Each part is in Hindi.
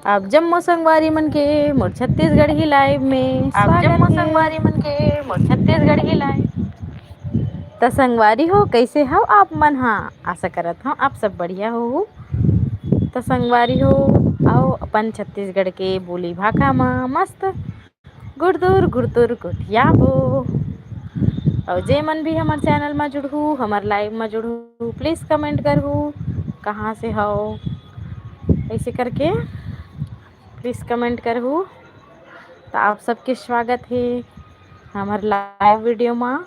आप जम्मू संगवारी मन के मोर छत्तीसगढ़ी लाइव में आप स्वागत जम्मू है। संगवारी मन के मोर छत्तीसगढ़ी लाइव। त संगवारी हो कैसे हो आप मन? हाँ, आशा करत हूँ आप सब बढ़िया हो। त संगवारी हो आओ अपन छत्तीसगढ़ के बोली भाखा में मस्त गुड़दुर गुड़दुर गुटिया हो। और जे मन भी हमार चैनल में जुड़हू, हमार लाइव में जुड़हू, प्लीज़ कमेंट करहू कहाँ से हो, ऐसे करके प्लीज़ कमेंट करहू। तो आप सबके स्वागत है हमार लाइव वीडियो में।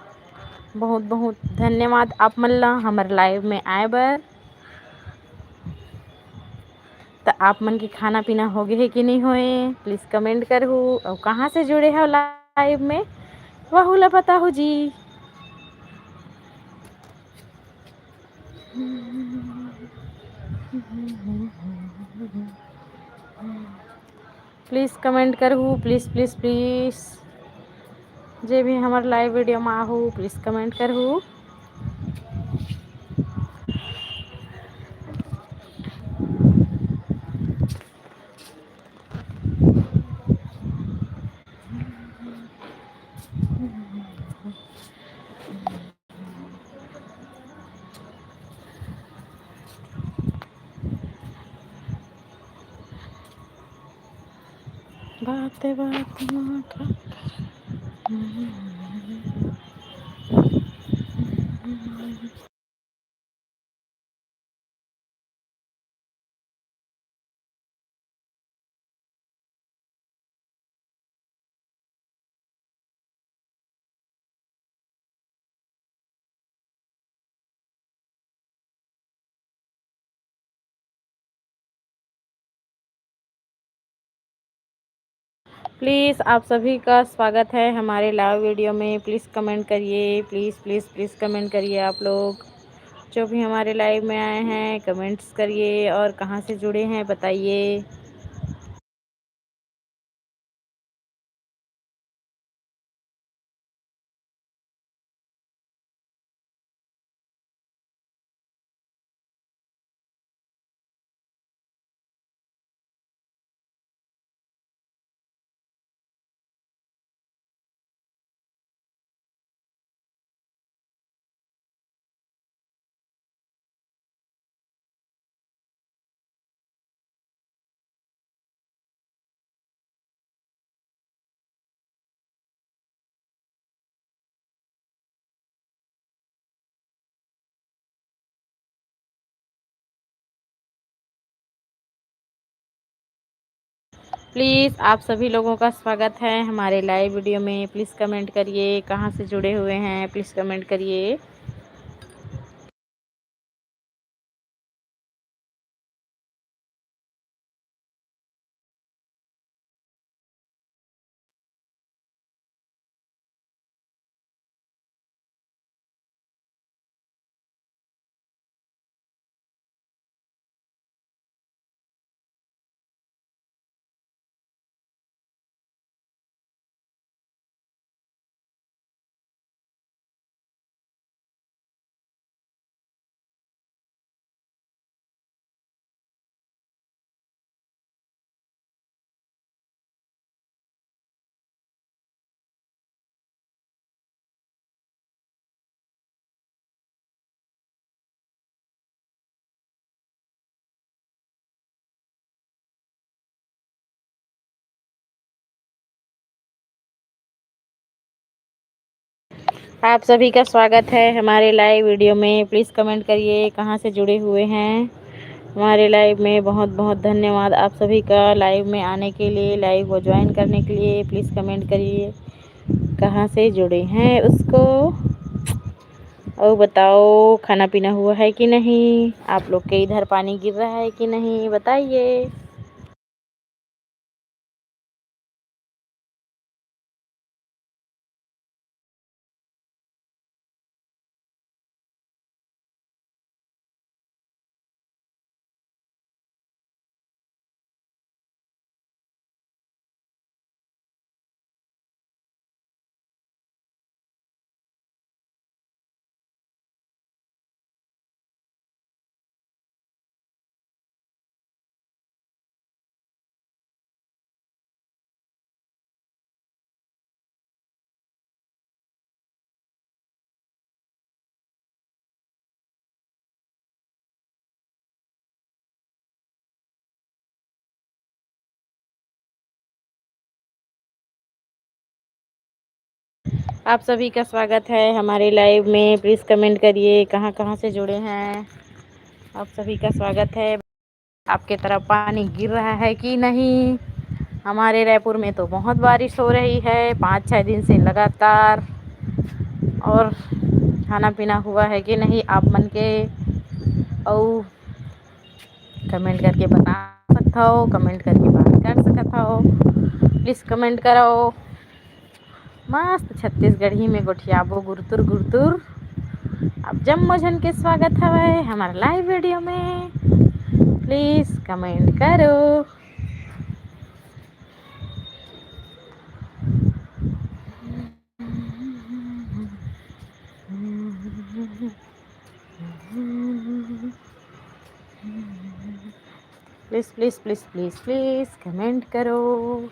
बहुत बहुत धन्यवाद आप मन ला हमार लाइव में आए बर। तो आप मन के खाना पीना हो गए है कि नहीं होए, प्लीज़ कमेंट करहू। और कहाँ से जुड़े हो लाइव में वह ला पता हो जी। प्लीज़ कमेंट करहू, प्लीज़ प्लीज़ प्लीज़। जे भी हमार लाइव वीडियो में आहू प्लीज़ कमेंट करहू। बाते बात माँ प्लीज़ आप सभी का स्वागत है हमारे लाइव वीडियो में। प्लीज़ कमेंट करिए, प्लीज़ प्लीज़ प्लीज़ कमेंट करिए। आप लोग जो भी हमारे लाइव में आए हैं कमेंट्स करिए और कहाँ से जुड़े हैं बताइए। प्लीज़ आप सभी लोगों का स्वागत है हमारे लाइव वीडियो में। प्लीज़ कमेंट करिए कहाँ से जुड़े हुए हैं, प्लीज़ कमेंट करिए। आप सभी का स्वागत है हमारे लाइव वीडियो में। प्लीज़ कमेंट करिए कहाँ से जुड़े हुए हैं हमारे लाइव में। बहुत बहुत धन्यवाद आप सभी का लाइव में आने के लिए, लाइव को ज्वाइन करने के लिए। प्लीज़ कमेंट करिए कहाँ से जुड़े हैं उसको। और बताओ खाना पीना हुआ है कि नहीं, आप लोग के इधर पानी गिर रहा है कि नहीं बताइए। आप सभी का स्वागत है हमारे लाइव में। प्लीज़ कमेंट करिए कहाँ कहाँ से जुड़े हैं। आप सभी का स्वागत है। आपके तरफ पानी गिर रहा है कि नहीं? हमारे रायपुर में तो बहुत बारिश हो रही है 5-6 दिन से लगातार। और खाना पीना हुआ है कि नहीं आप मन के? और कमेंट करके बता सकता हो, कमेंट करके बात कर सकता हो। प्लीज़ कमेंट करो। मस्त छत्तीसगढ़ी में गोठियाबो गुरतुर गुरतुर। आप जम्मो झन के स्वागत हवे हमारे लाइव वीडियो में। प्लीज़ कमेंट करो। Please please please please please comment करो।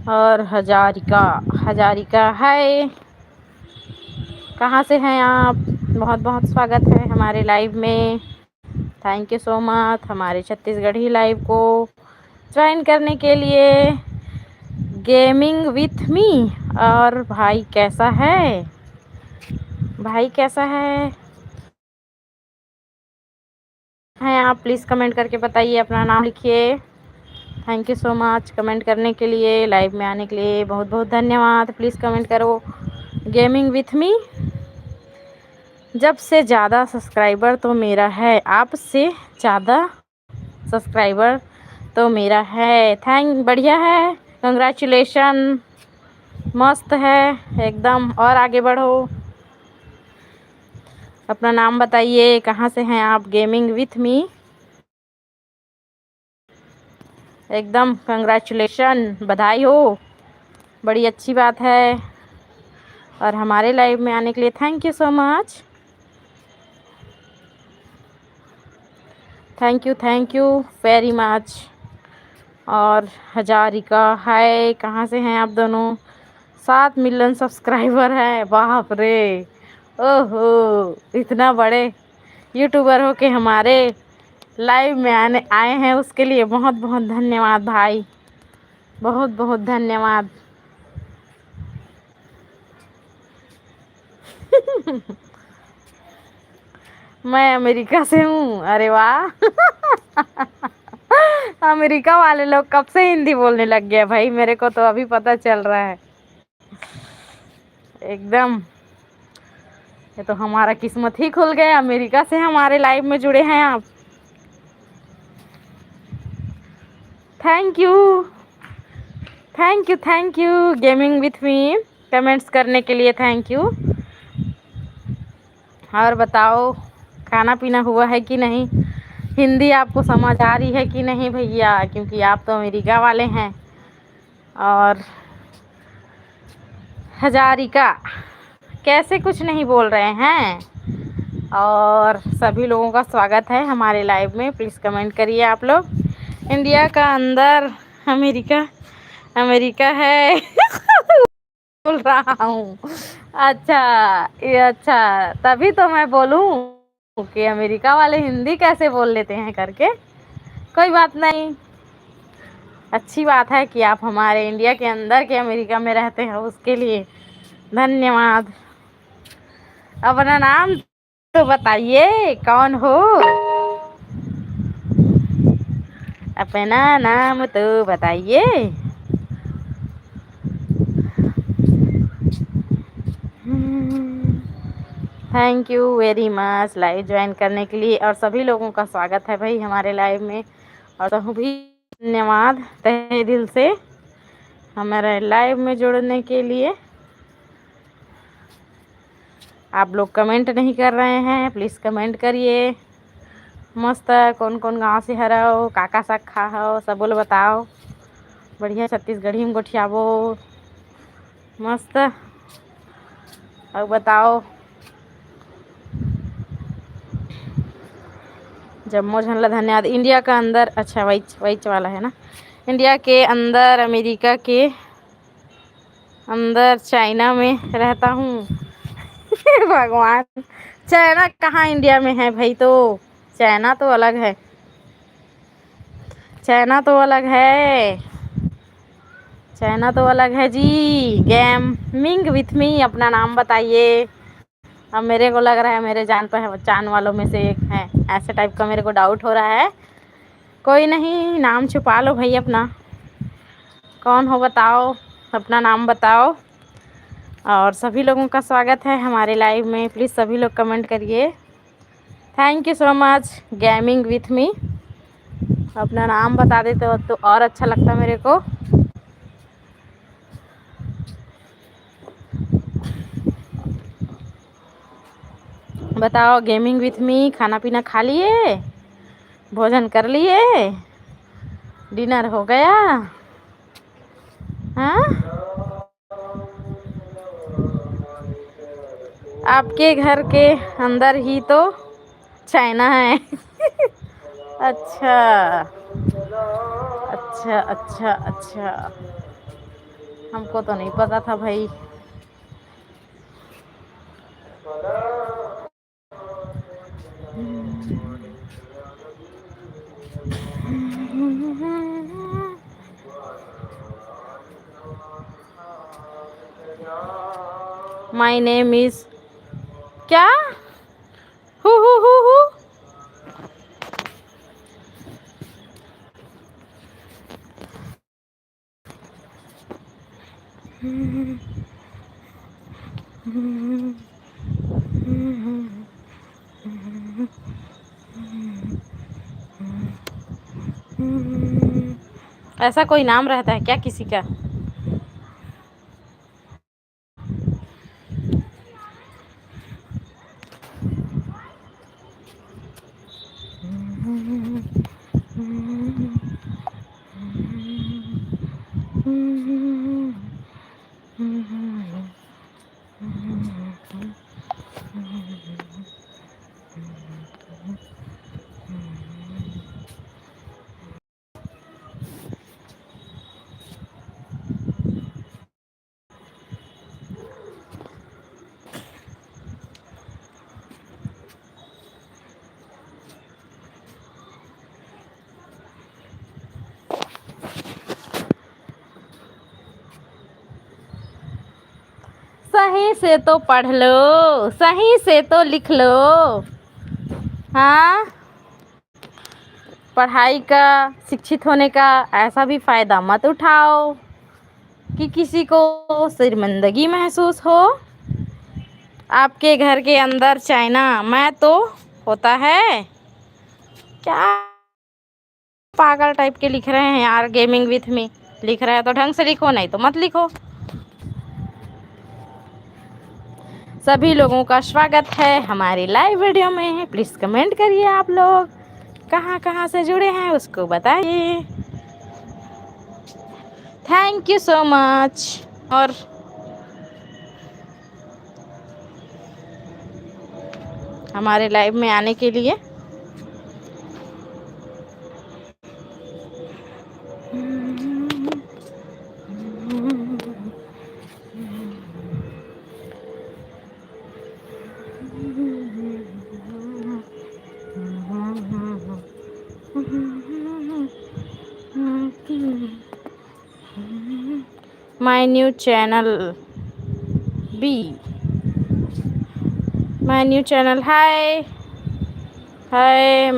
और हजारिका हजारिका है, कहाँ से हैं आप? बहुत बहुत स्वागत है हमारे लाइव में। थैंक यू सो मच हमारे छत्तीसगढ़ी लाइव को ज्वाइन करने के लिए। गेमिंग विथ मी। और भाई कैसा है? भाई कैसा है आप? प्लीज़ कमेंट करके बताइए, अपना नाम लिखिए। Thank you so much comment करने के लिए, लाइव में आने के लिए बहुत बहुत धन्यवाद। प्लीज़ कमेंट करो। गेमिंग विथ मी। जब से ज़्यादा सब्सक्राइबर तो मेरा है, आपसे ज़्यादा सब्सक्राइबर तो मेरा है। बढ़िया है, कंग्रेचुलेशन। मस्त है एकदम। और आगे बढ़ो। अपना नाम बताइए, कहाँ से हैं आप? गेमिंग विथ मी। एकदम कंग्रेचुलेशन, बधाई हो, बड़ी अच्छी बात है। और हमारे लाइव में आने के लिए thank you so much. Thank you very much. और हजारिका हाय, कहाँ से हैं आप दोनों? 7 मिलियन सब्सक्राइबर हैं, बाप रे। ओहो, इतना बड़े यूट्यूबर हो के हमारे लाइव में आए हैं, उसके लिए बहुत बहुत धन्यवाद भाई, बहुत बहुत धन्यवाद। मैं अमेरिका से हूँ। अरे वाह। अमेरिका वाले लोग कब से हिंदी बोलने लग गए भाई? मेरे को तो अभी पता चल रहा है एकदम। ये तो हमारा किस्मत ही खुल गया, अमेरिका से हमारे लाइव में जुड़े हैं आप। Thank you thank you gaming with me comments करने के लिए। Thank you. और बताओ, खाना पीना हुआ है कि नहीं? हिंदी आपको समझ आ रही है कि नहीं भैया? क्योंकि आप तो अमेरिका वाले हैं। और हजारिका कैसे कुछ नहीं बोल रहे हैं? और सभी लोगों का स्वागत है हमारे लाइव में। प्लीज़ कमेंट करिए आप लोग। इंडिया का अंदर अमेरिका, अमेरिका है। बोल रहा हूँ। अच्छा, ये अच्छा, तभी तो मैं बोलूँ कि अमेरिका वाले हिंदी कैसे बोल लेते हैं करके। कोई बात नहीं, अच्छी बात है कि आप हमारे इंडिया के अंदर के अमेरिका में रहते हैं, उसके लिए धन्यवाद। अपना नाम तो बताइए, कौन हो? अपना नाम तो बताइए। Thank you very much live join करने के लिए। और सभी लोगों का स्वागत है भाई हमारे लाइव में। और तो भी धन्यवाद तहे दिल से हमारे लाइव में जुड़ने के लिए। आप लोग कमेंट नहीं कर रहे हैं, प्लीज़ कमेंट करिए। मस्त कौन कौन गांव से हराओ, काका साग खा हो, सब बोल बताओ। बढ़िया छत्तीसगढ़ी में गोठियाबो मस्त। और बताओ जम्मो झन ला धन्यवाद। इंडिया का अंदर, अच्छा वही वाला है ना। इंडिया के अंदर, अमेरिका के अंदर, चाइना में रहता हूँ। भगवान, चाइना कहाँ इंडिया में है भाई? तो चाइना तो अलग है, चाइना तो अलग है, चाइना तो अलग है जी। गेमिंग विथ मी, अपना नाम बताइए। अब मेरे को लग रहा है मेरे जान पहचान वालों में से एक है, ऐसे टाइप का मेरे को डाउट हो रहा है। कोई नहीं, नाम छुपा लो भाई अपना। कौन हो बताओ, अपना नाम बताओ। और सभी लोगों का स्वागत है हमारे लाइव में। प्लीज़ सभी लोग कमेंट करिए। Thank you so much gaming with मी। अपना नाम बता देते हो तो और अच्छा लगता मेरे को। बताओ गेमिंग विथ मी, खाना पीना खा लिए? भोजन कर लिए? डिनर हो गया? हाँ, आपके घर के अंदर ही तो चाइना है। अच्छा अच्छा अच्छा अच्छा, हमको तो नहीं पता था भाई। माई नेम इज क्या? हु ऐसा कोई नाम रहता है क्या किसी का? सही से तो पढ़ लो, सही से तो लिख लो। हाँ, पढ़ाई का, शिक्षित होने का ऐसा भी फायदा मत उठाओ कि किसी को शर्मिंदगी महसूस हो। आपके घर के अंदर चाइना, मैं तो होता है क्या? पागल टाइप के लिख रहे हैं यार। गेमिंग विथ मी लिख रहा है तो ढंग से लिखो, नहीं तो मत लिखो। सभी लोगों का स्वागत है हमारी लाइव वीडियो में। प्लीज़ कमेंट करिए आप लोग कहाँ कहाँ से जुड़े हैं उसको बताइए। Thank you so much. और हमारे लाइव में आने के लिए। My new channel be, my new channel. Hi hi,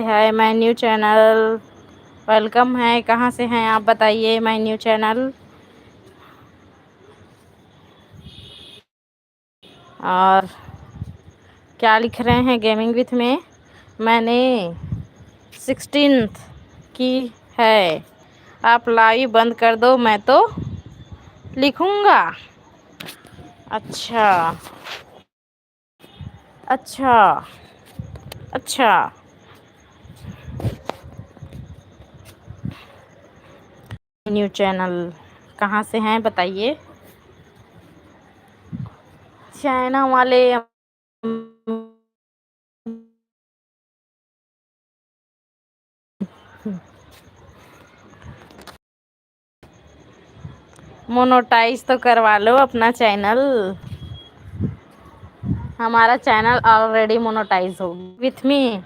hi my new channel. Welcome है। कहाँ से हैं आप बताइए माय न्यू चैनल। और क्या लिख रहे हैं गेमिंग विथ में? मैंने 16th की है। आप लाइव बंद कर दो, मैं तो लिखूँगा। अच्छा अच्छा अच्छा, न्यू चैनल कहाँ से हैं बताइए। चाइना वाले मोनेटाइज तो करवा लो अपना चैनल। हमारा चैनल ऑलरेडी मोनेटाइज हो विथ मी।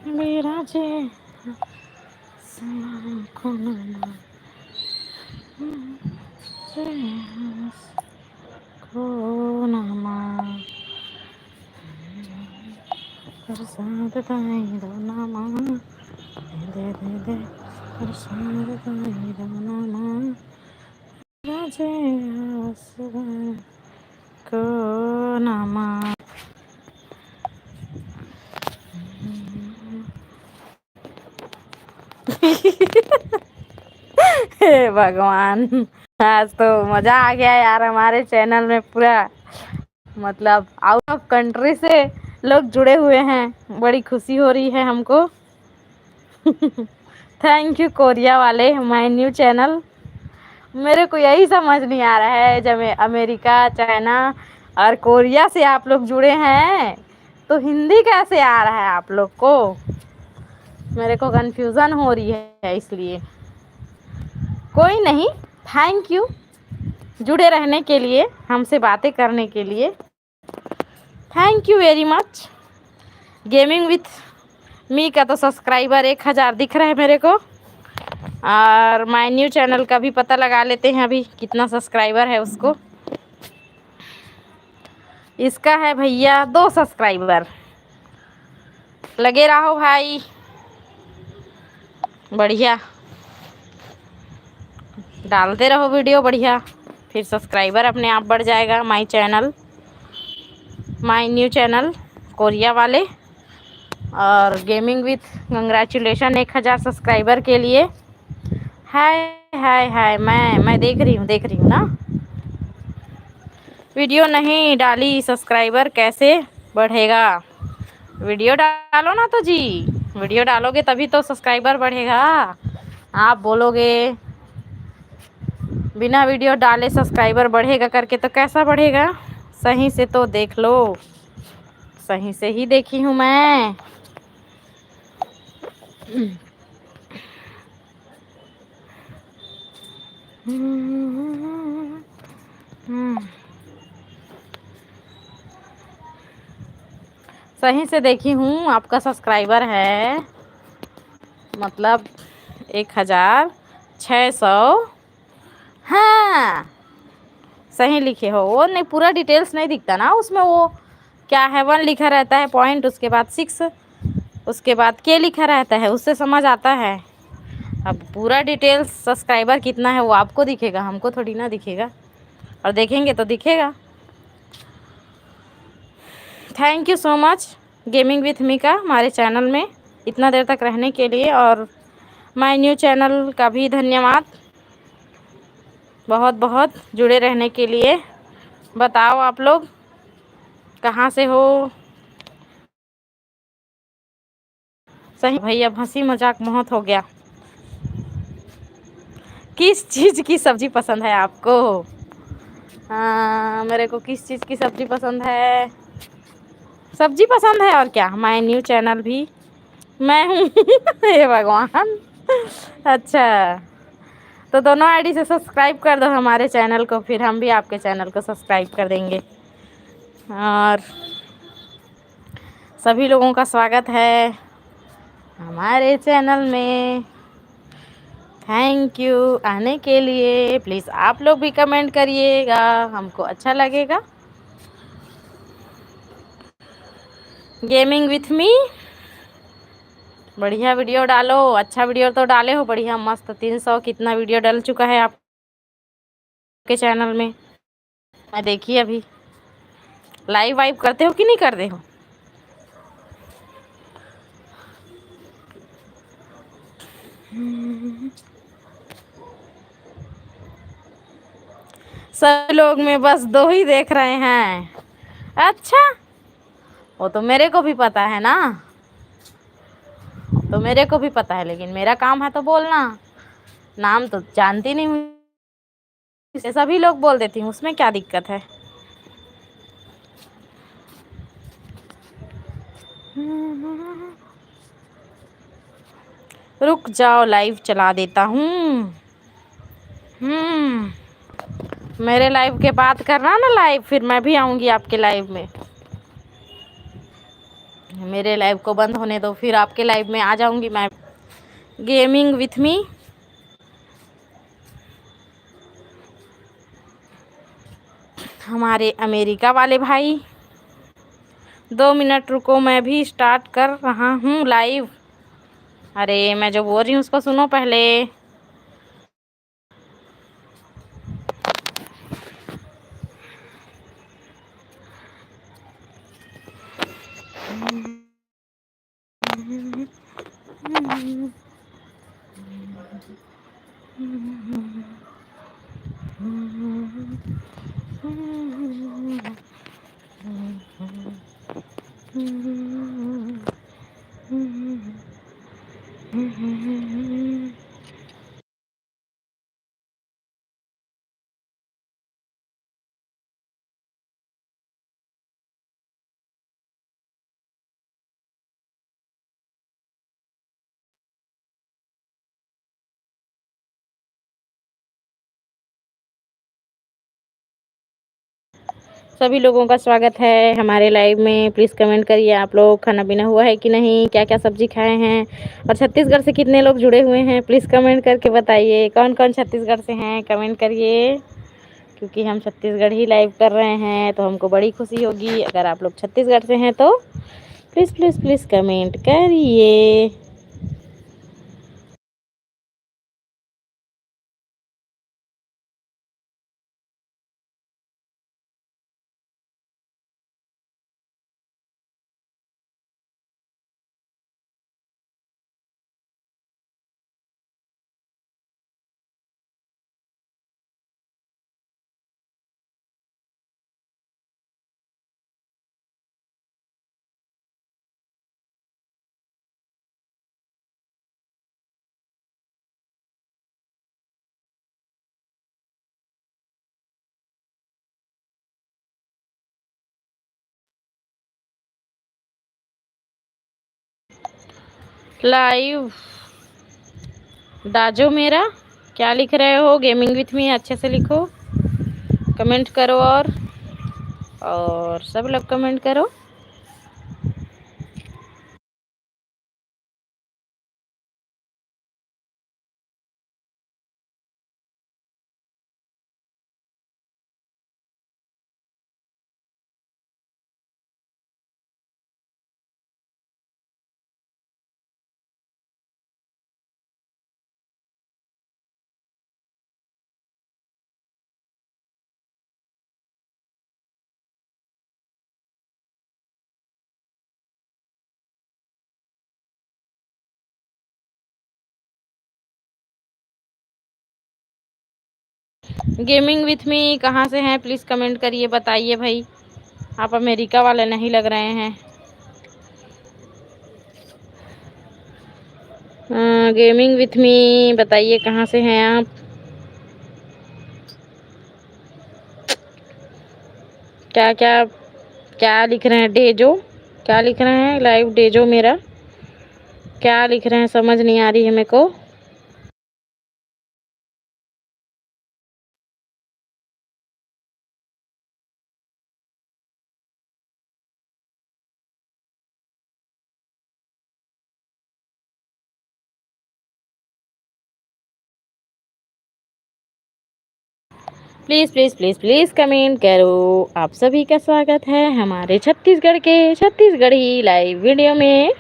मेरा जे प्रसाद ताई दो नामा दे दे दे प्रसाद ताई दो नामा राजे आसरा को नामा। हे भगवान, आज तो मजा आ गया यार। हमारे चैनल में पूरा मतलब आउट ऑफ कंट्री से लोग जुड़े हुए हैं, बड़ी खुशी हो रही है हमको। थैंक यू कोरिया वाले, माय न्यू चैनल। मेरे को यही समझ नहीं आ रहा है, जब अमेरिका, चाइना और कोरिया से आप लोग जुड़े हैं तो हिंदी कैसे आ रहा है आप लोग को। मेरे को कंफ्यूजन हो रही है, इसलिए कोई नहीं। थैंक यू जुड़े रहने के लिए, हमसे बातें करने के लिए। Thank you very much. Gaming with मी का तो सब्सक्राइबर 1000 दिख रहा है मेरे को, और माय न्यू चैनल का भी पता लगा लेते हैं अभी कितना सब्सक्राइबर है उसको। इसका है भैया 2 सब्सक्राइबर। लगे रहो भाई, बढ़िया डालते रहो वीडियो बढ़िया, फिर सब्सक्राइबर अपने आप बढ़ जाएगा। My channel, my new channel Korea वाले। और गेमिंग विथ कंग्रेचुलेशन 1000 सब्सक्राइबर के लिए। हाय हाय हाय, मैं देख रही हूँ ना। वीडियो नहीं डाली, सब्सक्राइबर कैसे बढ़ेगा। वीडियो डालो ना तो जी, वीडियो डालोगे तभी तो सब्सक्राइबर बढ़ेगा। आप बोलोगे बिना वीडियो डाले सब्सक्राइबर बढ़ेगा करके, तो कैसा बढ़ेगा। सही से तो देख लो, सही से ही देखी हूँ मैं। सही से देखी हूँ। आपका सब्सक्राइबर है मतलब 1600। हाँ सही लिखे हो। वो नहीं, पूरा डिटेल्स नहीं दिखता ना उसमें। वो क्या है, 1 लिखा रहता है पॉइंट, उसके बाद 6, उसके बाद के लिखा रहता है, उससे समझ आता है। अब पूरा डिटेल्स सब्सक्राइबर कितना है वो आपको दिखेगा, हमको थोड़ी ना दिखेगा। और देखेंगे तो दिखेगा। Thank you so much gaming with मी का हमारे चैनल में इतना देर तक रहने के लिए, और माय न्यू चैनल का भी धन्यवाद बहुत बहुत जुड़े रहने के लिए। बताओ आप लोग कहाँ से हो। सही भाई, अब हंसी मजाक बहुत हो गया। किस चीज़ की सब्जी पसंद है आपको। मेरे को किस चीज़ की सब्जी पसंद है, सब्जी पसंद है और क्या। माय न्यू चैनल भी मैं हूँ। हे भगवान। अच्छा, तो दोनों आईडी से सब्सक्राइब कर दो हमारे चैनल को, फिर हम भी आपके चैनल को सब्सक्राइब कर देंगे। और सभी लोगों का स्वागत है हमारे चैनल में। थैंक यू आने के लिए। प्लीज़ आप लोग भी कमेंट करिएगा, हमको अच्छा लगेगा। गेमिंग विथ मी बढ़िया वीडियो डालो, अच्छा वीडियो तो डाले हो, बढ़िया मस्त 300 कितना वीडियो डल चुका है आपके चैनल में। मैं देखी अभी। लाइव वाइव करते हो कि नहीं करते हो? सब लोग में बस 2 ही देख रहे हैं। अच्छा, वो तो मेरे को भी पता है ना, तो मेरे को भी पता है, लेकिन मेरा काम है तो बोलना। नाम तो जानती नहीं हूँ, इसे सभी लोग बोल देती हूँ, उसमें क्या दिक्कत है। रुक जाओ, लाइव चला देता हूँ। मेरे लाइव के बाद करना ना लाइव, फिर मैं भी आऊँगी आपके लाइव में। मेरे लाइव को बंद होने दो, फिर आपके लाइव में आ जाऊँगी मैं। गेमिंग विथ मी। हमारे अमेरिका वाले भाई, 2 मिनट रुको, मैं भी स्टार्ट कर रहा हूँ लाइव। अरे मैं जो बोल रही हूँ उसको सुनो पहले। सभी लोगों का स्वागत है हमारे लाइव में। प्लीज़ कमेंट करिए आप लोग, खाना पीना हुआ है कि नहीं, क्या क्या सब्जी खाए हैं, और छत्तीसगढ़ से कितने लोग जुड़े हुए हैं प्लीज़ कमेंट करके बताइए। कौन कौन छत्तीसगढ़ से हैं कमेंट करिए, क्योंकि हम छत्तीसगढ़ ही लाइव कर रहे हैं तो हमको बड़ी खुशी होगी अगर आप लोग छत्तीसगढ़ से हैं तो प्लीज़ प्लीज़ प्लीज़ कमेंट करिए। लाइव डाजो मेरा, क्या लिख रहे हो? गेमिंग विथ मी अच्छे से लिखो, कमेंट करो, और सब लोग कमेंट करो। गेमिंग विथ मी कहाँ से हैं प्लीज़ कमेंट करिए, बताइए भाई। आप अमेरिका वाले नहीं लग रहे हैं। गेमिंग विथ मी बताइए कहाँ से हैं आप। क्या क्या क्या लिख रहे हैं? डेजो क्या लिख रहे हैं? लाइव डेजो मेरा क्या लिख रहे हैं समझ नहीं आ रही है मेरे को। Please please please please comment करो। आप सभी का स्वागत है हमारे छत्तीसगढ़ के छत्तीसगढ़ी लाइव वीडियो में।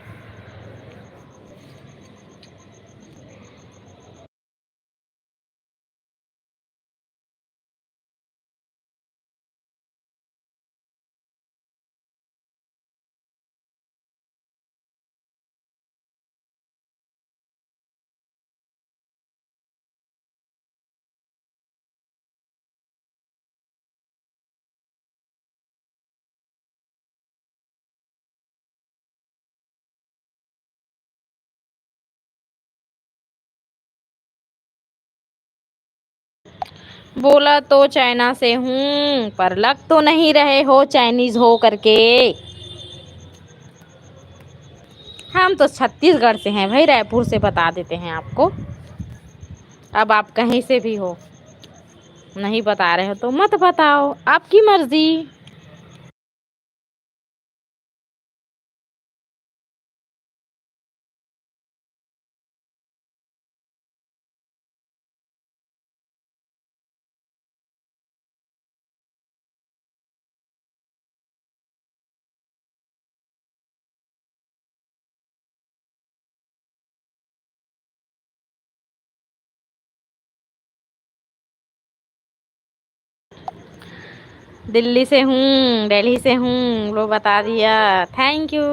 बोला तो चाइना से हूँ, पर लग तो नहीं रहे हो चाइनीज हो करके। हम तो छत्तीसगढ़ से हैं भाई, रायपुर से बता देते हैं आपको। अब आप कहीं से भी हो, नहीं बता रहे हो तो मत बताओ, आपकी मर्जी। दिल्ली से हूँ, दिल्ली से हूँ, लो बता दिया। Thank you,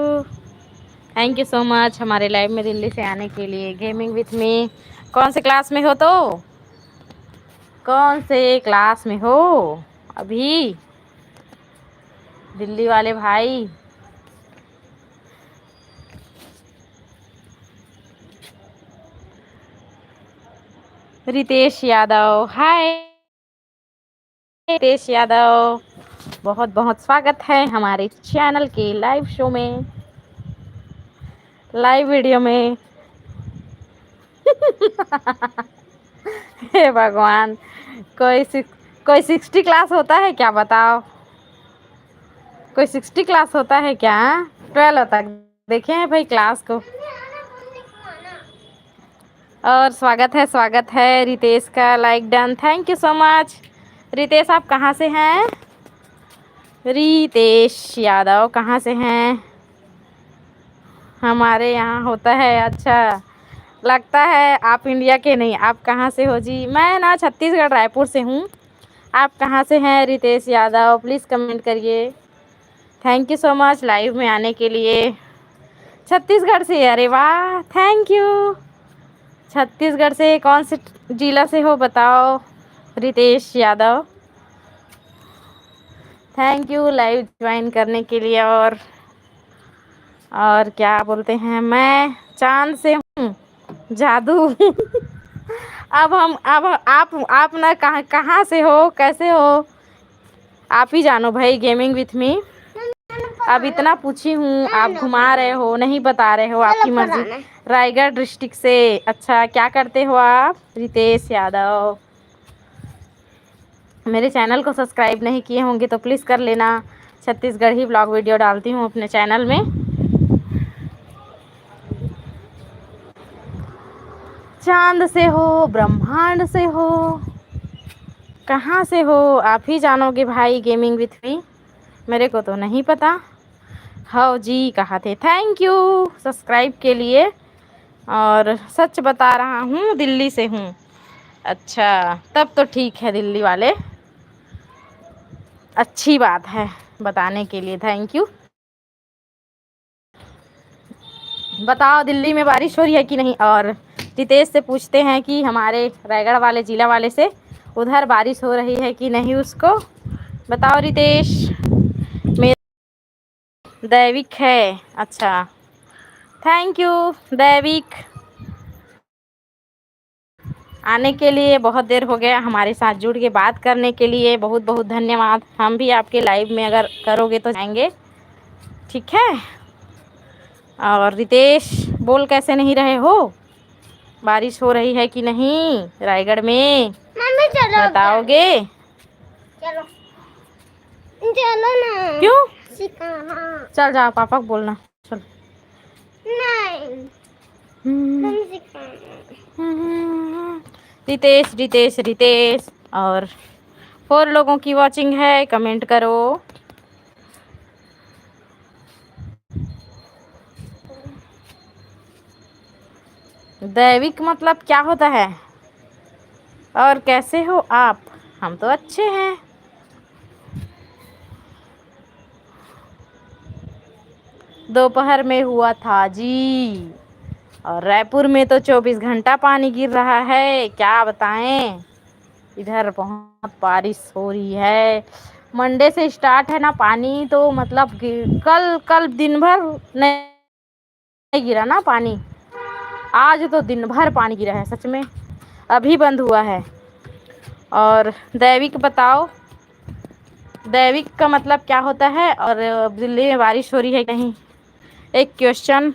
thank you so much हमारे लाइव में दिल्ली से आने के लिए। गेमिंग विथ मी, कौन से क्लास में हो तो? कौन से क्लास में हो अभी दिल्ली वाले भाई? रितेश यादव, हाय रितेश यादव, बहुत बहुत स्वागत है हमारे चैनल के लाइव शो में, लाइव वीडियो में। हे भगवान, कोई कोई 60 क्लास होता है क्या बताओ? कोई 60 क्लास होता है क्या? 12 तक देखे हैं भाई क्लास को। और स्वागत है रितेश का, like done, thank you so much. Ritesh आप कहाँ से हैं? रितेश यादव कहाँ से हैं? हमारे यहाँ होता है, अच्छा लगता है आप इंडिया के नहीं। आप कहाँ से हो जी? मैं ना छत्तीसगढ़ रायपुर से हूँ। आप कहाँ से हैं रितेश यादव? प्लीज़ कमेंट करिए। Thank you so much live में आने के लिए। छत्तीसगढ़ से, अरे वाह, थैंक यू। छत्तीसगढ़ से कौन से जिला से हो बताओ Ritesh Yadav? Thank you live join करने के लिए। और क्या बोलते हैं, मैं चांद से हूँ, जादू। अब आप ना कहाँ से हो, कैसे हो, आप ही जानो भाई। गेमिंग विथ मी, अब इतना पूछी हूँ, आप घुमा रहे हो, नहीं बता रहे हो, आपकी मर्जी। रायगढ़ डिस्ट्रिक्ट से, अच्छा क्या करते हो आप रितेश यादव? मेरे चैनल को सब्सक्राइब नहीं किए होंगे तो प्लीज़ कर लेना। छत्तीसगढ़ी ब्लॉग वीडियो डालती हूँ अपने चैनल में। चांद से हो, ब्रह्मांड से हो, कहाँ से हो आप ही जानोगे भाई। गेमिंग विथ मी, मेरे को तो नहीं पता। हाँ जी कहा थे, थैंक यू सब्सक्राइब के लिए। और सच बता रहा हूँ, दिल्ली से हूँ। अच्छा तब तो ठीक है दिल्ली वाले, अच्छी बात है बताने के लिए, थैंक यू। बताओ दिल्ली में बारिश हो रही है कि नहीं? और रितेश से पूछते हैं कि हमारे रायगढ़ वाले जिला वाले से, उधर बारिश हो रही है कि नहीं, उसको बताओ रितेश। मेरा दैविक है, अच्छा थैंक यू दैविक। आने के लिए बहुत देर हो गया, हमारे साथ जुड़ के बात करने के लिए बहुत बहुत धन्यवाद। हम भी आपके लाइव में अगर करोगे तो जाएंगे, ठीक है। और रितेश बोल कैसे नहीं रहे हो, बारिश हो रही है कि नहीं रायगढ़ में? मम्मी चलो बताओगे? चलो चलो ना। क्यों? चल जाओ पापा को बोलना, चल। नहीं रितेश रितेश रितेश। और 4 लोगों की वॉचिंग है, कमेंट करो। दैविक मतलब क्या होता है? और कैसे हो आप? हम तो अच्छे हैं। दोपहर में हुआ था जी, और रायपुर में तो 24 घंटा पानी गिर रहा है, क्या बताएं। इधर बहुत बारिश हो रही है, मंडे से स्टार्ट है ना पानी, तो मतलब कल कल दिन भर नहीं गिरा ना पानी, आज तो दिन भर पानी गिरा है सच में, अभी बंद हुआ है। और दैविक बताओ, दैविक का मतलब क्या होता है? और दिल्ली में बारिश हो रही है कहीं? एक क्वेश्चन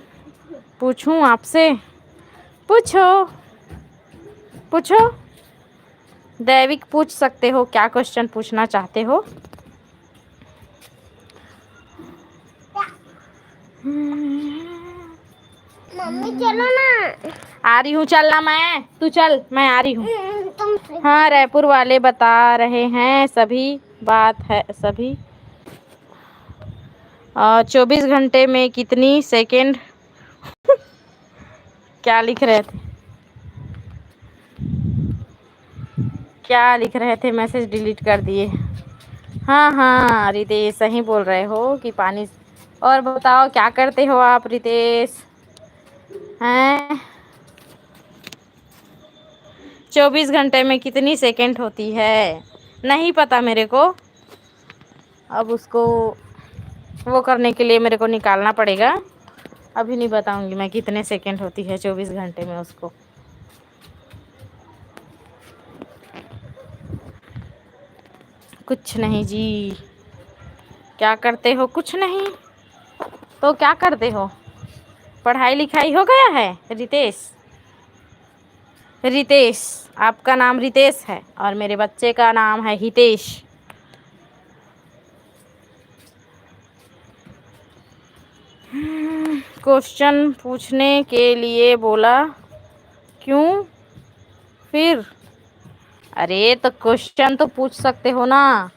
पूछूं आपसे? पूछो पूछो, दैविक पूछ सकते हो, क्या क्वेश्चन पूछना चाहते हो? मम्मी चलो ना। आ रही हूँ, चलना, मैं तू चल, मैं आ रही हूँ। हाँ, रायपुर वाले बता रहे हैं सभी बात है सभी। 24 घंटे में कितनी सेकंड? क्या लिख रहे थे? क्या लिख रहे थे? मैसेज डिलीट कर दिए। हाँ हाँ रितेश, सही बोल रहे हो कि पानी। और बताओ क्या करते हो आप रितेश? हैं? 24 घंटे में कितनी सेकंड होती है? नहीं पता मेरे को। अब उसको वो करने के लिए मेरे को निकालना पड़ेगा। अभी नहीं बताऊंगी मैं कितने सेकंड होती है 24 घंटे में उसको। कुछ नहीं जी। क्या करते हो? कुछ नहीं। तो क्या करते हो? पढ़ाई लिखाई हो गया है रितेश? रितेश, आपका नाम रितेश है और मेरे बच्चे का नाम है हितेश। क्वेश्चन पूछने के लिए बोला, क्यों फिर? अरे तो क्वेश्चन तो पूछ सकते हो ना।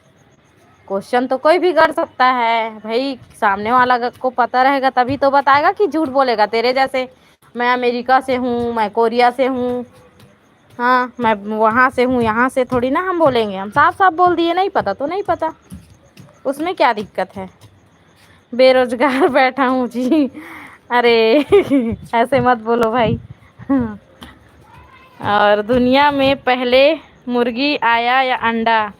क्वेश्चन तो कोई भी कर सकता है भाई, सामने वाला को पता रहेगा तभी तो बताएगा कि झूठ बोलेगा। तेरे जैसे मैं अमेरिका से हूँ, मैं कोरिया से हूँ, हाँ मैं वहाँ से हूँ, यहाँ से थोड़ी ना हम बोलेंगे। हम साफ साफ बोल दिए, नहीं पता तो नहीं पता, उसमें क्या दिक्कत है? बेरोजगार बैठा हूँ जी। अरे ऐसे मत बोलो भाई। और दुनिया में पहले मुर्गी आया या अंडा?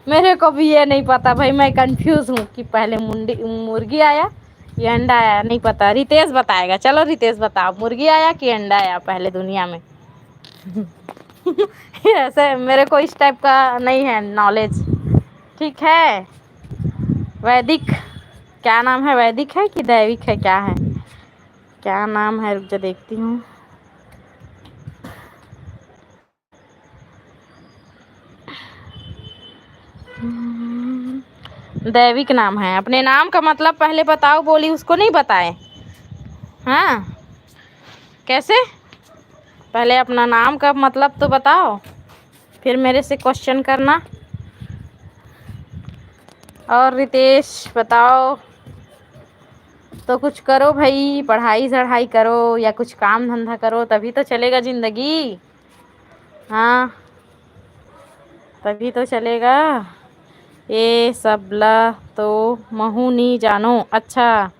मेरे को भी ये नहीं पता भाई, मैं कंफ्यूज हूँ कि पहले मुर्गी आया या अंडा आया, नहीं पता। रितेश बताएगा। चलो रितेश बताओ, मुर्गी आया कि अंडा आया पहले दुनिया में? ऐसे मेरे को इस टाइप का नहीं है नॉलेज, ठीक है? वैदिक, क्या नाम है? वैदिक है कि दैविक है, क्या है? क्या नाम है? रुक जा देखती हूँ। दैविक नाम है। अपने नाम का मतलब पहले बताओ, बोली उसको नहीं बताए? हाँ कैसे? पहले अपना नाम का मतलब तो बताओ, फिर मेरे से क्वेश्चन करना। और रितेश बताओ, तो कुछ करो भाई, पढ़ाई चढ़ाई करो या कुछ काम धंधा करो, तभी तो चलेगा ज़िंदगी। हाँ तभी तो चलेगा। ये सबला तो महू नहीं जानो। अच्छा,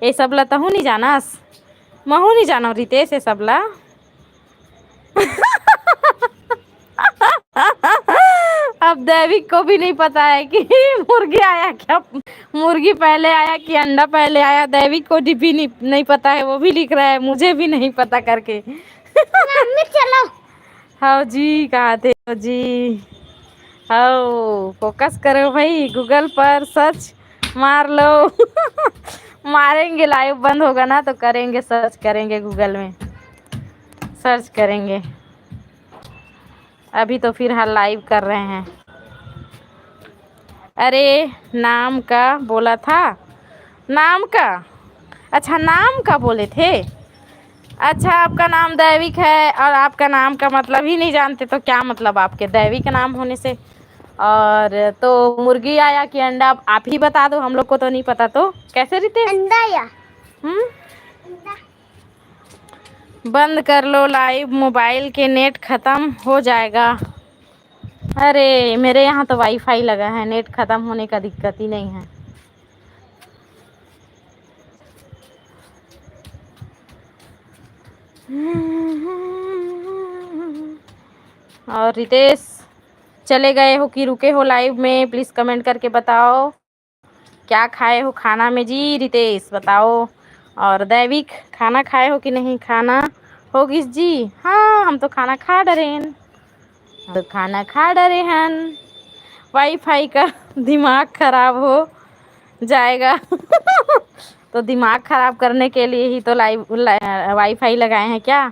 ये सबला तहू नहीं जानस? महू नहीं जानो रितेश ये सबला? अब दैविक को भी नहीं पता है कि मुर्गी आया क्या, मुर्गी पहले आया कि अंडा पहले आया। दैविक को भी नहीं पता है, वो भी लिख रहा है मुझे भी नहीं पता करके। मम्मी चलो। हाँ जी, कहाँ थे हो जी? हाँ फोकस करो भाई, गूगल पर सर्च मार लो। मारेंगे, लाइव बंद होगा ना तो करेंगे, सर्च करेंगे, गूगल में सर्च करेंगे। अभी तो फिलहाल लाइव कर रहे हैं। अरे नाम का बोला था, नाम का? अच्छा नाम का बोले थे। अच्छा आपका नाम दैविक है और आपका नाम का मतलब ही नहीं जानते तो क्या मतलब आपके दैविक नाम होने से? और तो मुर्गी आया कि अंडा, आप ही बता दो, हम लोग को तो नहीं पता। तो कैसे रितेश? अंडा या अंडा। बंद कर लो लाइव, मोबाइल के नेट ख़त्म हो जाएगा। अरे मेरे यहाँ तो वाईफाई लगा है, नेट ख़त्म होने का दिक्कत ही नहीं है। और रितेश चले गए हो कि रुके हो लाइव में? प्लीज़ कमेंट करके बताओ क्या खाए हो खाना में जी। रितेश बताओ। और दैविक खाना खाए हो कि नहीं? खाना होगी जी। हाँ हम तो खाना खा डरेन। तो खाना खा डरे हन। वाईफाई का दिमाग खराब हो जाएगा। तो दिमाग खराब करने के लिए ही तो वाईफाई लगाए हैं क्या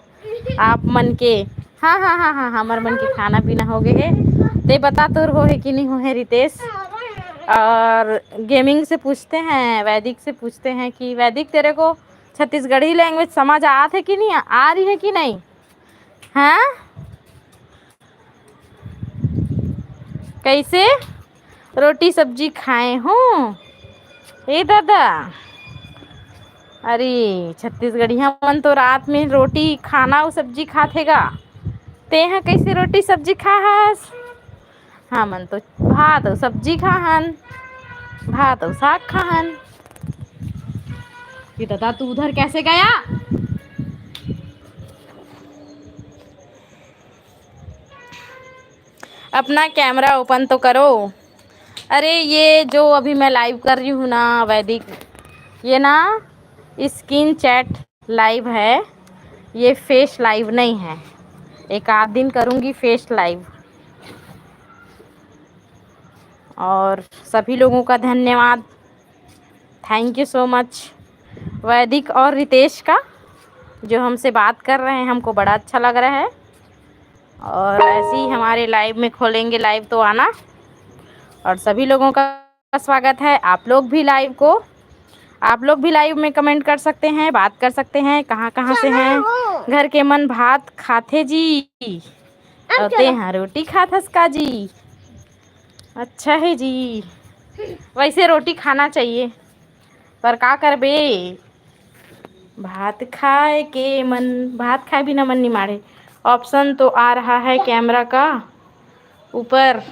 आप मन के। हाँ हाँ हाँ हाँ हमार मन के खाना पीना हो गए है। ते बता तो हो है कि नहीं हो है रितेश। और गेमिंग से पूछते हैं, वैदिक से पूछते हैं कि वैदिक तेरे को छत्तीसगढ़ी लैंग्वेज समझ आत है कि नहीं, आ रही है कि नहीं। हाँ कैसे रोटी सब्जी खाए हो ए दादा। अरे छत्तीसगढ़िया मन तो रात में रोटी खाना और सब्जी खाथेगा। ते हैं कैसे रोटी सब्जी खाहस। हाँ मन तो भात और सब्जी खाहन, भात और साग खाहन। ये दादा तू उधर कैसे गया। अपना कैमरा ओपन तो करो। अरे ये जो अभी मैं लाइव कर रही हूँ ना वैदिक, ये ना स्क्रीन चैट लाइव है, ये फेस लाइव नहीं है। एक आध दिन करूँगी फेस लाइव। और सभी लोगों का धन्यवाद, थैंक यू सो मच वैदिक और रितेश का जो हमसे बात कर रहे हैं, हमको बड़ा अच्छा लग रहा है। और ऐसे ही हमारे लाइव में खोलेंगे लाइव तो आना। और सभी लोगों का स्वागत है। आप लोग भी लाइव में कमेंट कर सकते हैं, बात कर सकते हैं, कहाँ कहाँ से हैं। घर के मन भात खाते जी और ते यहाँ रोटी खाथस का जी। अच्छा है जी, वैसे रोटी खाना चाहिए पर का करबे, भात खाए बिना मन नहीं मारे। ऑप्शन तो आ रहा है कैमरा का ऊपर।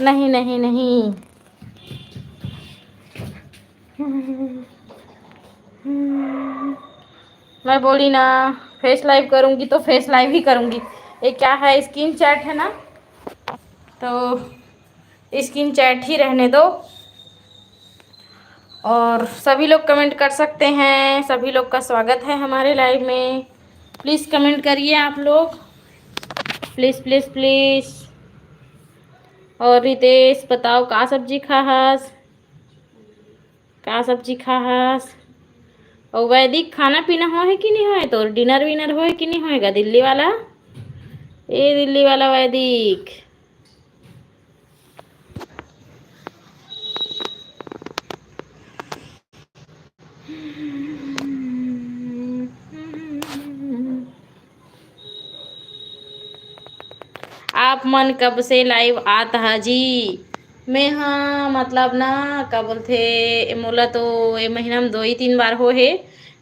नहीं नहीं नहीं मैं बोली ना फेस लाइव करूँगी तो फेस लाइव ही करूँगी। ये क्या है स्क्रीन चैट है ना, तो स्क्रीन चैट ही रहने दो। और सभी लोग कमेंट कर सकते हैं, सभी लोग का स्वागत है हमारे लाइव में। प्लीज़ कमेंट करिए आप लोग, प्लीज़ प्लीज़ प्लीज़। और रितेश बताओ का सब्जी खाहस। और वैदिक खाना पीना हो है कि नहीं हो, तो डिनर विनर हो है कि नहीं होएगा दिल्ली वाला। ए दिल्ली वाला वैदिक, आप मन कब से लाइव आता है जी। मैं हाँ मतलब ना क्या बोलते मोला तो ये महीना में 2 ही 3 बार हो है,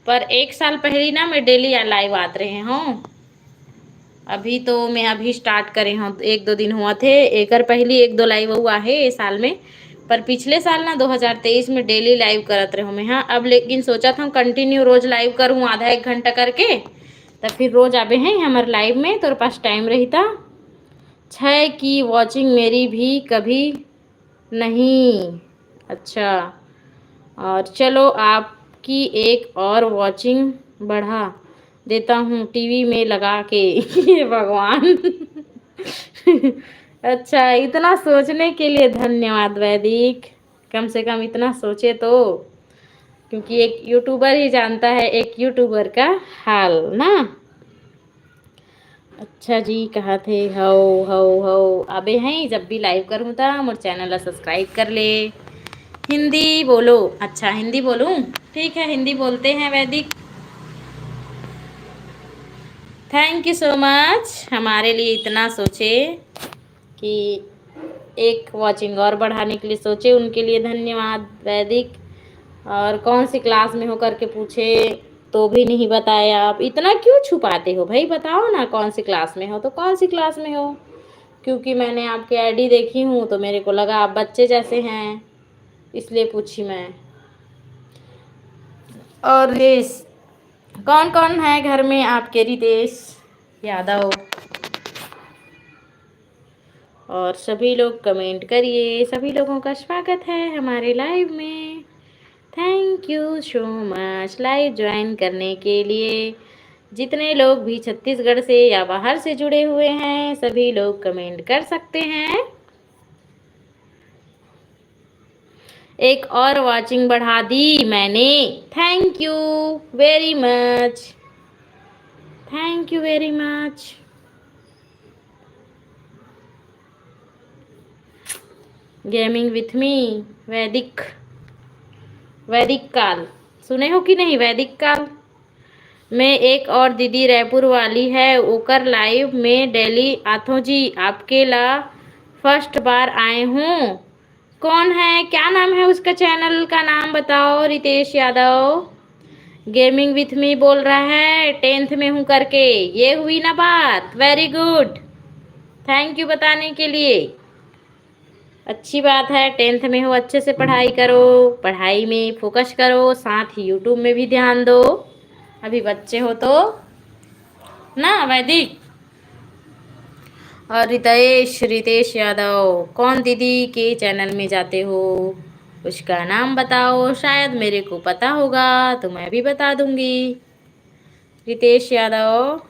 पर 1 साल पहले ना मैं डेली लाइव आते रहे हूँ। अभी तो मैं अभी स्टार्ट करे हूँ, 1-2 दिन हुआ थे। एक पहली 1-2 लाइव हुआ है इस साल में, पर पिछले साल ना 2023 में डेली लाइव करत रहे मैं। हाँ अब लेकिन सोचा था कंटिन्यू रोज लाइव करूँ आधा 1 घंटा करके, तब फिर रोज आबे हैं हमारे लाइव में, तो पास टाइम रहता छै कि वॉचिंग मेरी भी कभी नहीं। अच्छा और चलो आपकी एक और वॉचिंग बढ़ा देता हूँ टीवी में लगा के। ये भगवान। अच्छा इतना सोचने के लिए धन्यवाद वैदिक, कम से कम इतना सोचे तो, क्योंकि एक यूट्यूबर ही जानता है एक यूट्यूबर का हाल ना। अच्छा जी कहा थे हो अबे हैं जब भी लाइव करूँ तो मोर चैनल सब्सक्राइब कर ले। हिंदी बोलो, अच्छा हिंदी बोलूँ, ठीक है हिंदी बोलते हैं वैदिक। थैंक यू सो मच हमारे लिए इतना सोचे कि एक वॉचिंग और बढ़ाने के लिए सोचे, उनके लिए धन्यवाद वैदिक। और कौन सी क्लास में हो करके पूछे तो भी नहीं बताया। आप इतना क्यों छुपाते हो भाई, बताओ ना कौन सी क्लास में हो, तो कौन सी क्लास में हो। क्योंकि मैंने आपकी आईडी देखी हूँ तो मेरे को लगा आप बच्चे जैसे हैं, इसलिए पूछी मैं। और रितेश कौन कौन है घर में आपके, रितेश यादव। और सभी लोग कमेंट करिए, सभी लोगों का स्वागत है हमारे लाइव में। Thank you so much live join करने के लिए। जितने लोग भी छत्तीसगढ़ से या बाहर से जुड़े हुए हैं सभी लोग कमेंट कर सकते हैं। एक और वॉचिंग बढ़ा दी मैंने। Thank you very much, thank you very much. Gaming with मी, वैदिक, वैदिक काल सुने हो कि नहीं? वैदिक काल में एक और दीदी रायपुर वाली है, ओकर लाइव में डेली आथो जी आपके ला फर्स्ट बार आए हूँ। कौन है, क्या नाम है उसका? चैनल का नाम बताओ। Ritesh Yadav gaming with me बोल रहा है, 10th में हूँ करके। ये हुई ना बात, वेरी गुड, थैंक यू बताने के लिए। अच्छी बात है, 10th में हो, अच्छे से पढ़ाई करो, पढ़ाई में फोकस करो, साथ ही यूट्यूब में भी ध्यान दो। अभी बच्चे हो तो ना वैदिक। और रितेश यादव कौन दीदी के चैनल में जाते हो, उसका नाम बताओ। शायद मेरे को पता होगा तो मैं भी बता दूंगी। रितेश यादव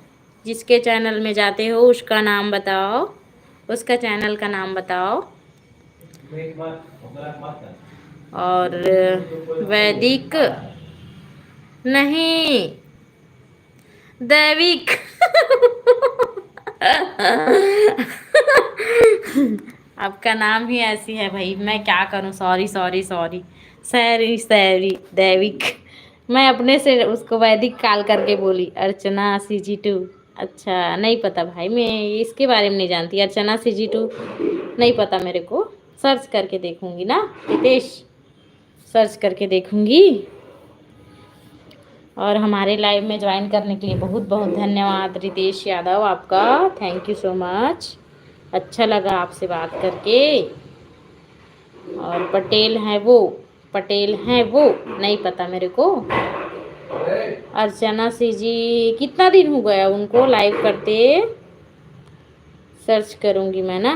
जिसके चैनल में जाते हो उसका नाम बताओ, उसका चैनल का नाम बताओ। और वैदिक नहीं, दैविक आपका नाम ही ऐसी है भाई, मैं क्या करूं। सॉरी सॉरी सॉरी, सैरी सैरी दैविक। मैं अपने से उसको वैदिक काल करके बोली। अर्चना CG2, अच्छा नहीं पता भाई, मैं इसके बारे में नहीं जानती। अर्चना CG2 नहीं पता मेरे को, सर्च करके देखूंगी ना रितेश, सर्च करके देखूंगी। और हमारे लाइव में ज्वाइन करने के लिए बहुत बहुत धन्यवाद रितेश यादव आपका, थैंक यू सो मच। अच्छा लगा आपसे बात करके। और पटेल हैं वो, पटेल हैं वो नहीं पता मेरे को। अर्चना CG कितना दिन हो गया उनको लाइव करते, सर्च करूंगी मैं ना।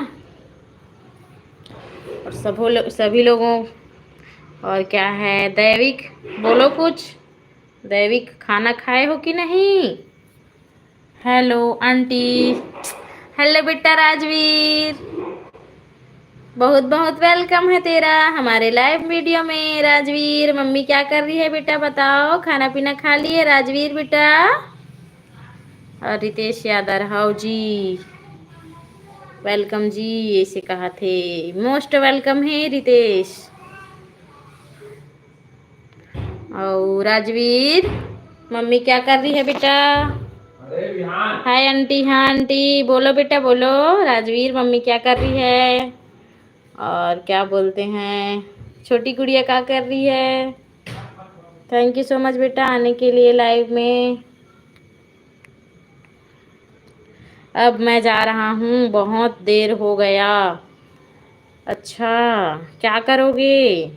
और सभी लोगों, और क्या है दैविक, बोलो कुछ। दैविक खाना खाए हो कि नहीं? हेलो आंटी, हेलो बेटा राजवीर, बहुत बहुत वेलकम है तेरा हमारे लाइव वीडियो में। राजवीर मम्मी क्या कर रही है बेटा बताओ, खाना पीना खा लिए राजवीर बेटा? और रितेश यादव हाउ जी, वेलकम जी ऐसे कहा थे, मोस्ट वेलकम है रितेश। और राजवीर मम्मी क्या कर रही है बेटा? हाय आंटी, हाँ आंटी बोलो बेटा बोलो। राजवीर मम्मी क्या कर रही है? और क्या बोलते हैं, छोटी गुड़िया क्या कर रही है? थैंक यू सो मच बेटा आने के लिए लाइव में। अब मैं जा रहा हूँ, बहुत देर हो गया। अच्छा क्या करोगे?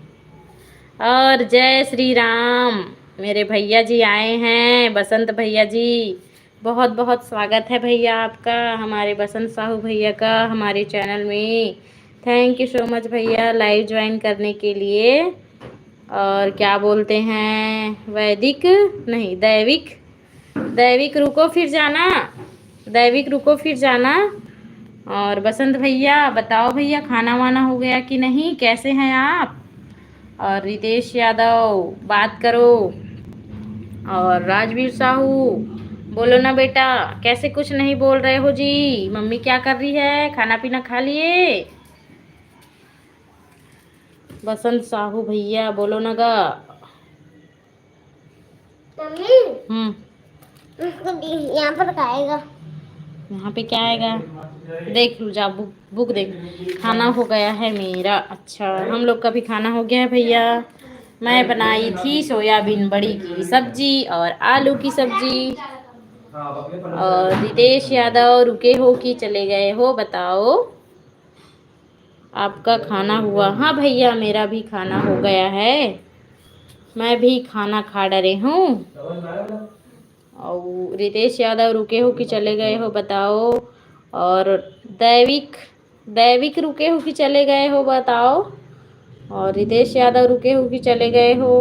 और जय श्री राम, मेरे भैया जी आए हैं, बसंत भैया जी, बहुत बहुत स्वागत है भैया आपका, हमारे बसंत साहू भैया का हमारे चैनल में। थैंक यू सो मच भैया लाइव ज्वाइन करने के लिए। और क्या बोलते हैं, वैदिक नहीं दैविक, दैविक रुको फिर जाना, दैविक रुको फिर जाना। और बसंत भैया बताओ भैया खाना वाना हो गया कि नहीं, कैसे हैं आप? और रितेश यादव बात करो। और राजवीर साहू बोलो ना बेटा, कैसे कुछ नहीं बोल रहे हो जी? मम्मी क्या कर रही है, खाना पीना खा लिए? बसंत साहू भैया बोलो ना गा। मम्मी हम्म, यहाँ पर खाएगा। यहाँ पे क्या आएगा? देख लो जा, बुक बुक देख। खाना हो गया है मेरा, अच्छा हम लोग का भी खाना हो गया है भैया। मैं बनाई थी सोयाबीन बड़ी की सब्जी और आलू की सब्जी। और रितेश यादव रुके हो कि चले गए हो बताओ? आपका खाना हुआ? हाँ भैया मेरा भी खाना हो गया है, मैं भी खाना खा डरे हूँ। और रितेश यादव रुके हो कि चले गए हो बताओ? और दैविक, दैविक रुके हो कि चले गए हो बताओ? और रितेश यादव रुके हो कि चले गए हो?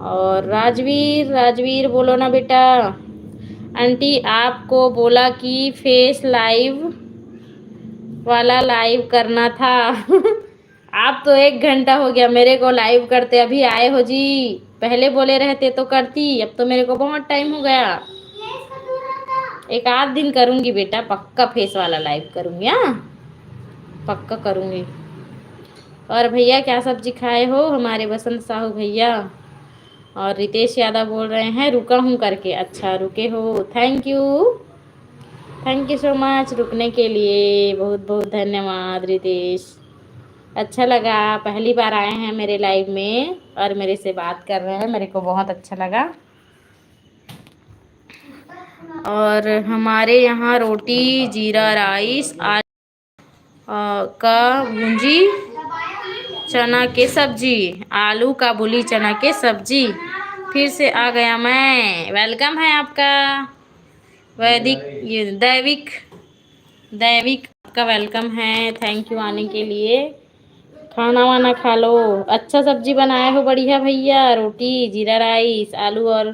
और राजवीर, राजवीर बोलो ना बेटा। आंटी आपको बोला कि फेस लाइव वाला लाइव करना था। आप तो 1 घंटा हो गया मेरे को लाइव करते, अभी आए हो जी। पहले बोले रहते तो करती, अब तो मेरे को बहुत टाइम हो गया। एक आध दिन करूंगी बेटा, पक्का फेस वाला लाइव करूंगी। हाँ पक्का करूंगी। और भैया क्या सब्जी खाए हो हमारे बसंत साहू भैया? और रितेश यादव बोल रहे हैं रुका हूँ करके। अच्छा रुके हो, थैंक यू सो मच रुकने के लिए, बहुत बहुत धन्यवाद रितेश। अच्छा लगा, पहली बार आए हैं मेरे लाइव में और मेरे से बात कर रहे हैं, मेरे को बहुत अच्छा लगा। और हमारे यहाँ रोटी जीरा राइस का भूंजी चना के सब्जी, आलू का भुली चना के सब्जी। फिर से आ गया मैं, वेलकम है आपका। वैदिक ये दैविक दैविक आपका वेलकम है, थैंक यू आने के लिए। खाना वाना खा लो, अच्छा सब्जी बनाए हो बढ़िया भैया, रोटी जीरा राइस आलू और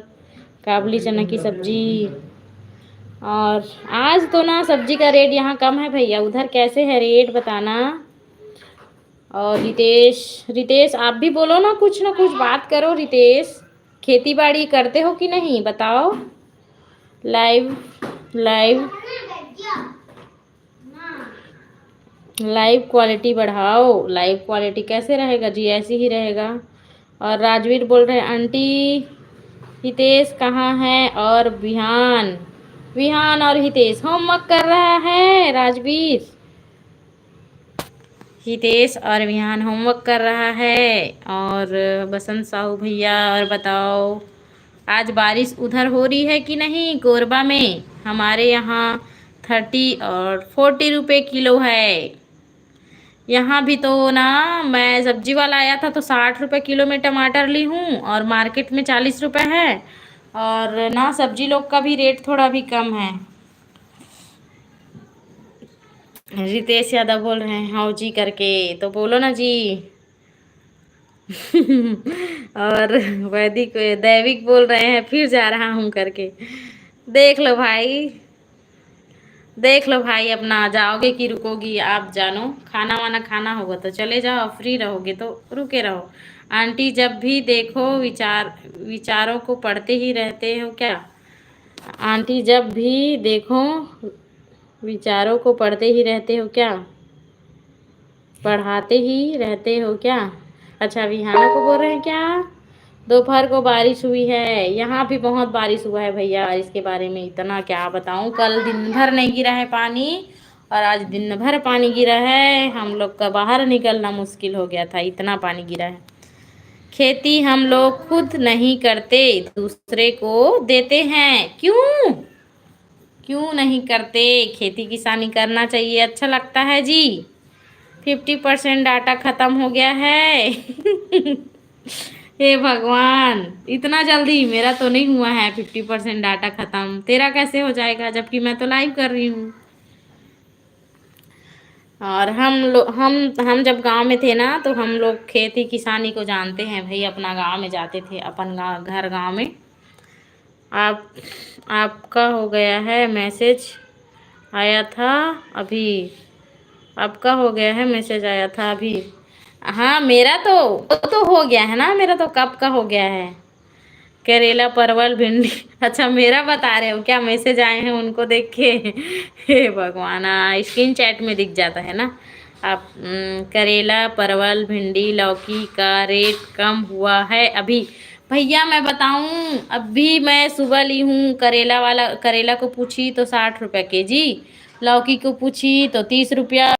काबुली चना की सब्जी। और आज तो ना सब्जी का रेट यहाँ कम है भैया, उधर कैसे है रेट बताना। और रितेश आप भी बोलो ना कुछ बात करो रितेश। खेती बाड़ी करते हो कि नहीं बताओ। लाइव लाइव लाइव क्वालिटी बढ़ाओ। लाइव क्वालिटी कैसे रहेगा जी, ऐसे ही रहेगा। और राजवीर बोल रहे हैं आंटी हितेश कहाँ है और विहान। विहान और हितेश होमवर्क कर रहा है। राजवीर हितेश और विहान होमवर्क कर रहा है। और बसंत साहू भैया और बताओ आज बारिश उधर हो रही है कि नहीं कोरबा में? हमारे यहाँ 30 और 40 रुपये किलो है। यहाँ भी तो ना, मैं सब्जी वाला आया था तो 60 रुपये किलो में टमाटर ली हूँ और मार्केट में 40 रुपये है। और ना सब्जी लोग का भी रेट थोड़ा भी कम है। रितेश यादव बोल रहे हैं हाँ जी करके, तो बोलो ना जी। और वैदिक दैविक बोल रहे हैं फिर जा रहा हूँ करके। देख लो भाई, देख लो भाई, अपना जाओगे कि रुकोगी आप जानो। खाना वाना खाना होगा तो चले जाओ, फ्री रहोगे तो रुके रहो। आंटी जब भी देखो विचारों को पढ़ते ही रहते हो क्या? आंटी जब भी देखो विचारों को पढ़ते ही रहते हो क्या? पढ़ाते ही रहते हो क्या? अच्छा विहाना को बोल रहे हैं क्या? दोपहर को बारिश हुई है, यहाँ भी बहुत बारिश हुआ है भैया। इसके बारे में इतना क्या बताऊँ, कल दिन भर नहीं गिरा है पानी और आज दिन भर पानी गिरा है। हम लोग का बाहर निकलना मुश्किल हो गया था, इतना पानी गिरा है। खेती हम लोग खुद नहीं करते, दूसरे को देते हैं। क्यों क्यों नहीं करते? खेती किसानी करना चाहिए, अच्छा लगता है जी। 50% डाटा ख़त्म हो गया है। हे भगवान, इतना जल्दी? मेरा तो नहीं हुआ है 50% डाटा ख़त्म, तेरा कैसे हो जाएगा जबकि मैं तो लाइव कर रही हूँ। और हम जब गांव में थे ना तो हम लोग खेती किसानी को जानते हैं भाई, अपना गांव में जाते थे, अपन घर गांव में। आप आपका हो गया है मैसेज आया था अभी, आपका हो गया है मैसेज आया था अभी। हाँ मेरा तो हो गया है ना, मेरा तो कब का हो गया है। करेला परवल भिंडी। अच्छा मेरा बता रहे हो क्या? मैसेज आए हैं उनको देख के। हे भगवान, स्क्रीन चैट में दिख जाता है ना। आप करेला परवल भिंडी लौकी का रेट कम हुआ है अभी। भैया मैं बताऊं, अभी मैं सुबह ली हूँ करेला को पूछी तो 60 रुपये kg, लौकी को पूछी तो 30 रुपया।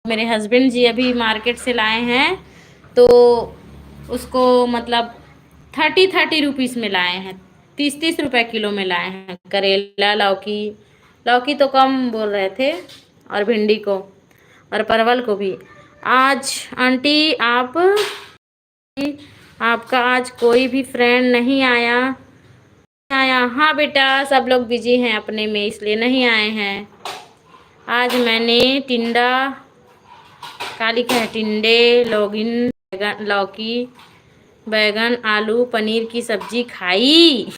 मेरे हस्बैंड जी अभी मार्केट से लाए हैं तो उसको मतलब 30 रुपीज़ में लाए हैं, 30 रुपये किलो में लाए हैं करेला। लौकी तो कम बोल रहे थे, और भिंडी को और परवल को भी। आज आंटी आपका आज कोई भी फ्रेंड नहीं आया? हाँ बेटा, सब लोग बिजी हैं अपने में इसलिए नहीं आए हैं। आज मैंने टिंडे लौकी बैगन आलू पनीर की सब्जी खाई।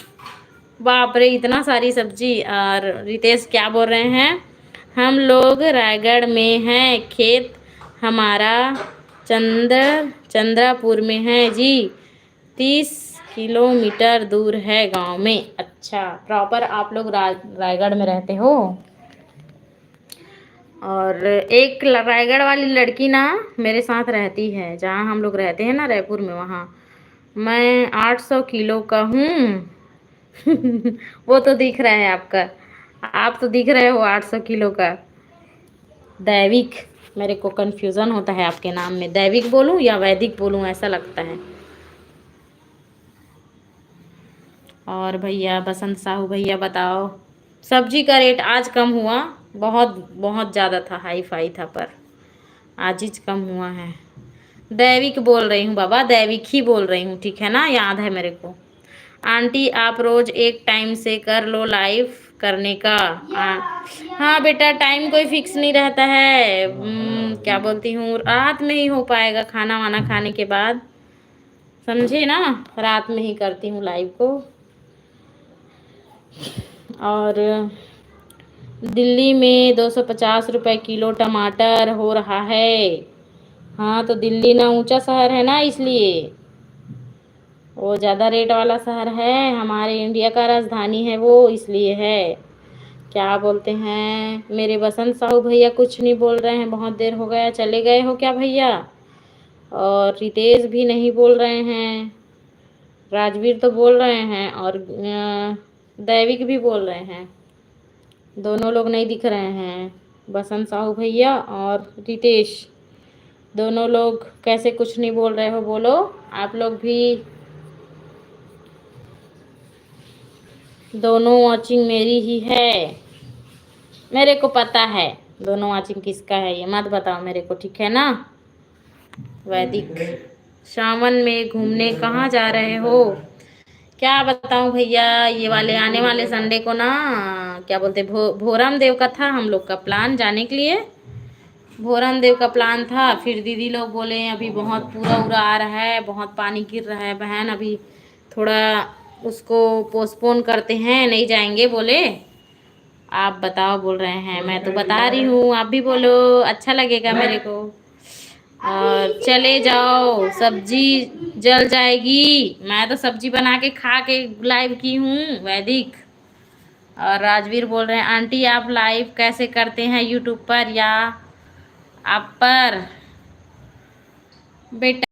बाप रे, इतना सारी सब्जी। और रितेश क्या बोल रहे हैं, हम लोग रायगढ़ में हैं, खेत हमारा चंद्रापुर में है जी, 30 किलोमीटर दूर है गांव में। अच्छा, प्रॉपर आप लोग रायगढ़ में रहते हो। और एक रायगढ़ वाली लड़की ना मेरे साथ रहती है, जहाँ हम लोग रहते हैं ना रायपुर में, वहाँ। मैं 800 किलो का हूँ। वो तो दिख रहा है आपका, आप तो दिख रहे हो 800 किलो का। दैविक, मेरे को कंफ्यूजन होता है आपके नाम में, दैविक बोलूं या वैदिक बोलूं, ऐसा लगता है। और भैया बसंत साहू भैया बताओ, सब्जी का रेट आज कम हुआ, बहुत बहुत ज़्यादा था, हाई फाई था, पर आज ही कम हुआ है। दैविक बोल रही हूँ बाबा, दैविक ही बोल रही हूँ, ठीक है ना, याद है मेरे को। आंटी आप रोज एक टाइम से कर लो लाइव करने का। हाँ बेटा, टाइम कोई फिक्स नहीं रहता है। क्या बोलती हूँ, रात में ही हो पाएगा, खाना वाना खाने के बाद, समझे ना, रात में ही करती हूँ लाइव को। और दिल्ली में 250 रुपये किलो टमाटर हो रहा है। हाँ तो दिल्ली ना ऊंचा शहर है ना, इसलिए वो ज़्यादा रेट वाला शहर है, हमारे इंडिया का राजधानी है वो, इसलिए है। क्या बोलते हैं मेरे बसंत साहू भैया, कुछ नहीं बोल रहे हैं, बहुत देर हो गया, चले गए हो क्या भैया? और रितेश भी नहीं बोल रहे हैं, राजवीर तो बोल रहे हैं, और दैविक भी बोल रहे हैं, दोनों लोग नहीं दिख रहे हैं, बसंत साहू भैया और रितेश, दोनों लोग कैसे कुछ नहीं बोल रहे हो, बोलो आप लोग भी। दोनों वॉचिंग मेरी ही है, मेरे को पता है दोनों वॉचिंग किसका है, ये मत बताओ मेरे को, ठीक है ना। वैदिक, सावन में घूमने कहाँ जा रहे हो? क्या बताऊं भैया, ये वाले आने वाले संडे को ना, क्या बोलते, भोरम देव का था हम लोग का प्लान जाने के लिए, भोरम देव का प्लान था। फिर दीदी लोग बोले अभी बहुत पूरा उरा आ रहा है, बहुत पानी गिर रहा है बहन, अभी थोड़ा उसको पोस्टपोन करते हैं, नहीं जाएंगे बोले। आप बताओ, बोल रहे हैं, मैं तो बता रही हूँ, आप भी बोलो, अच्छा लगेगा मेरे को। और चले जाओ, सब्जी जल जाएगी, मैं तो सब्जी बना के खा के लाइव की हूँ, वैदिक। और राजवीर बोल रहे हैं आंटी आप लाइव कैसे करते हैं, यूट्यूब पर या आप पर? बेटा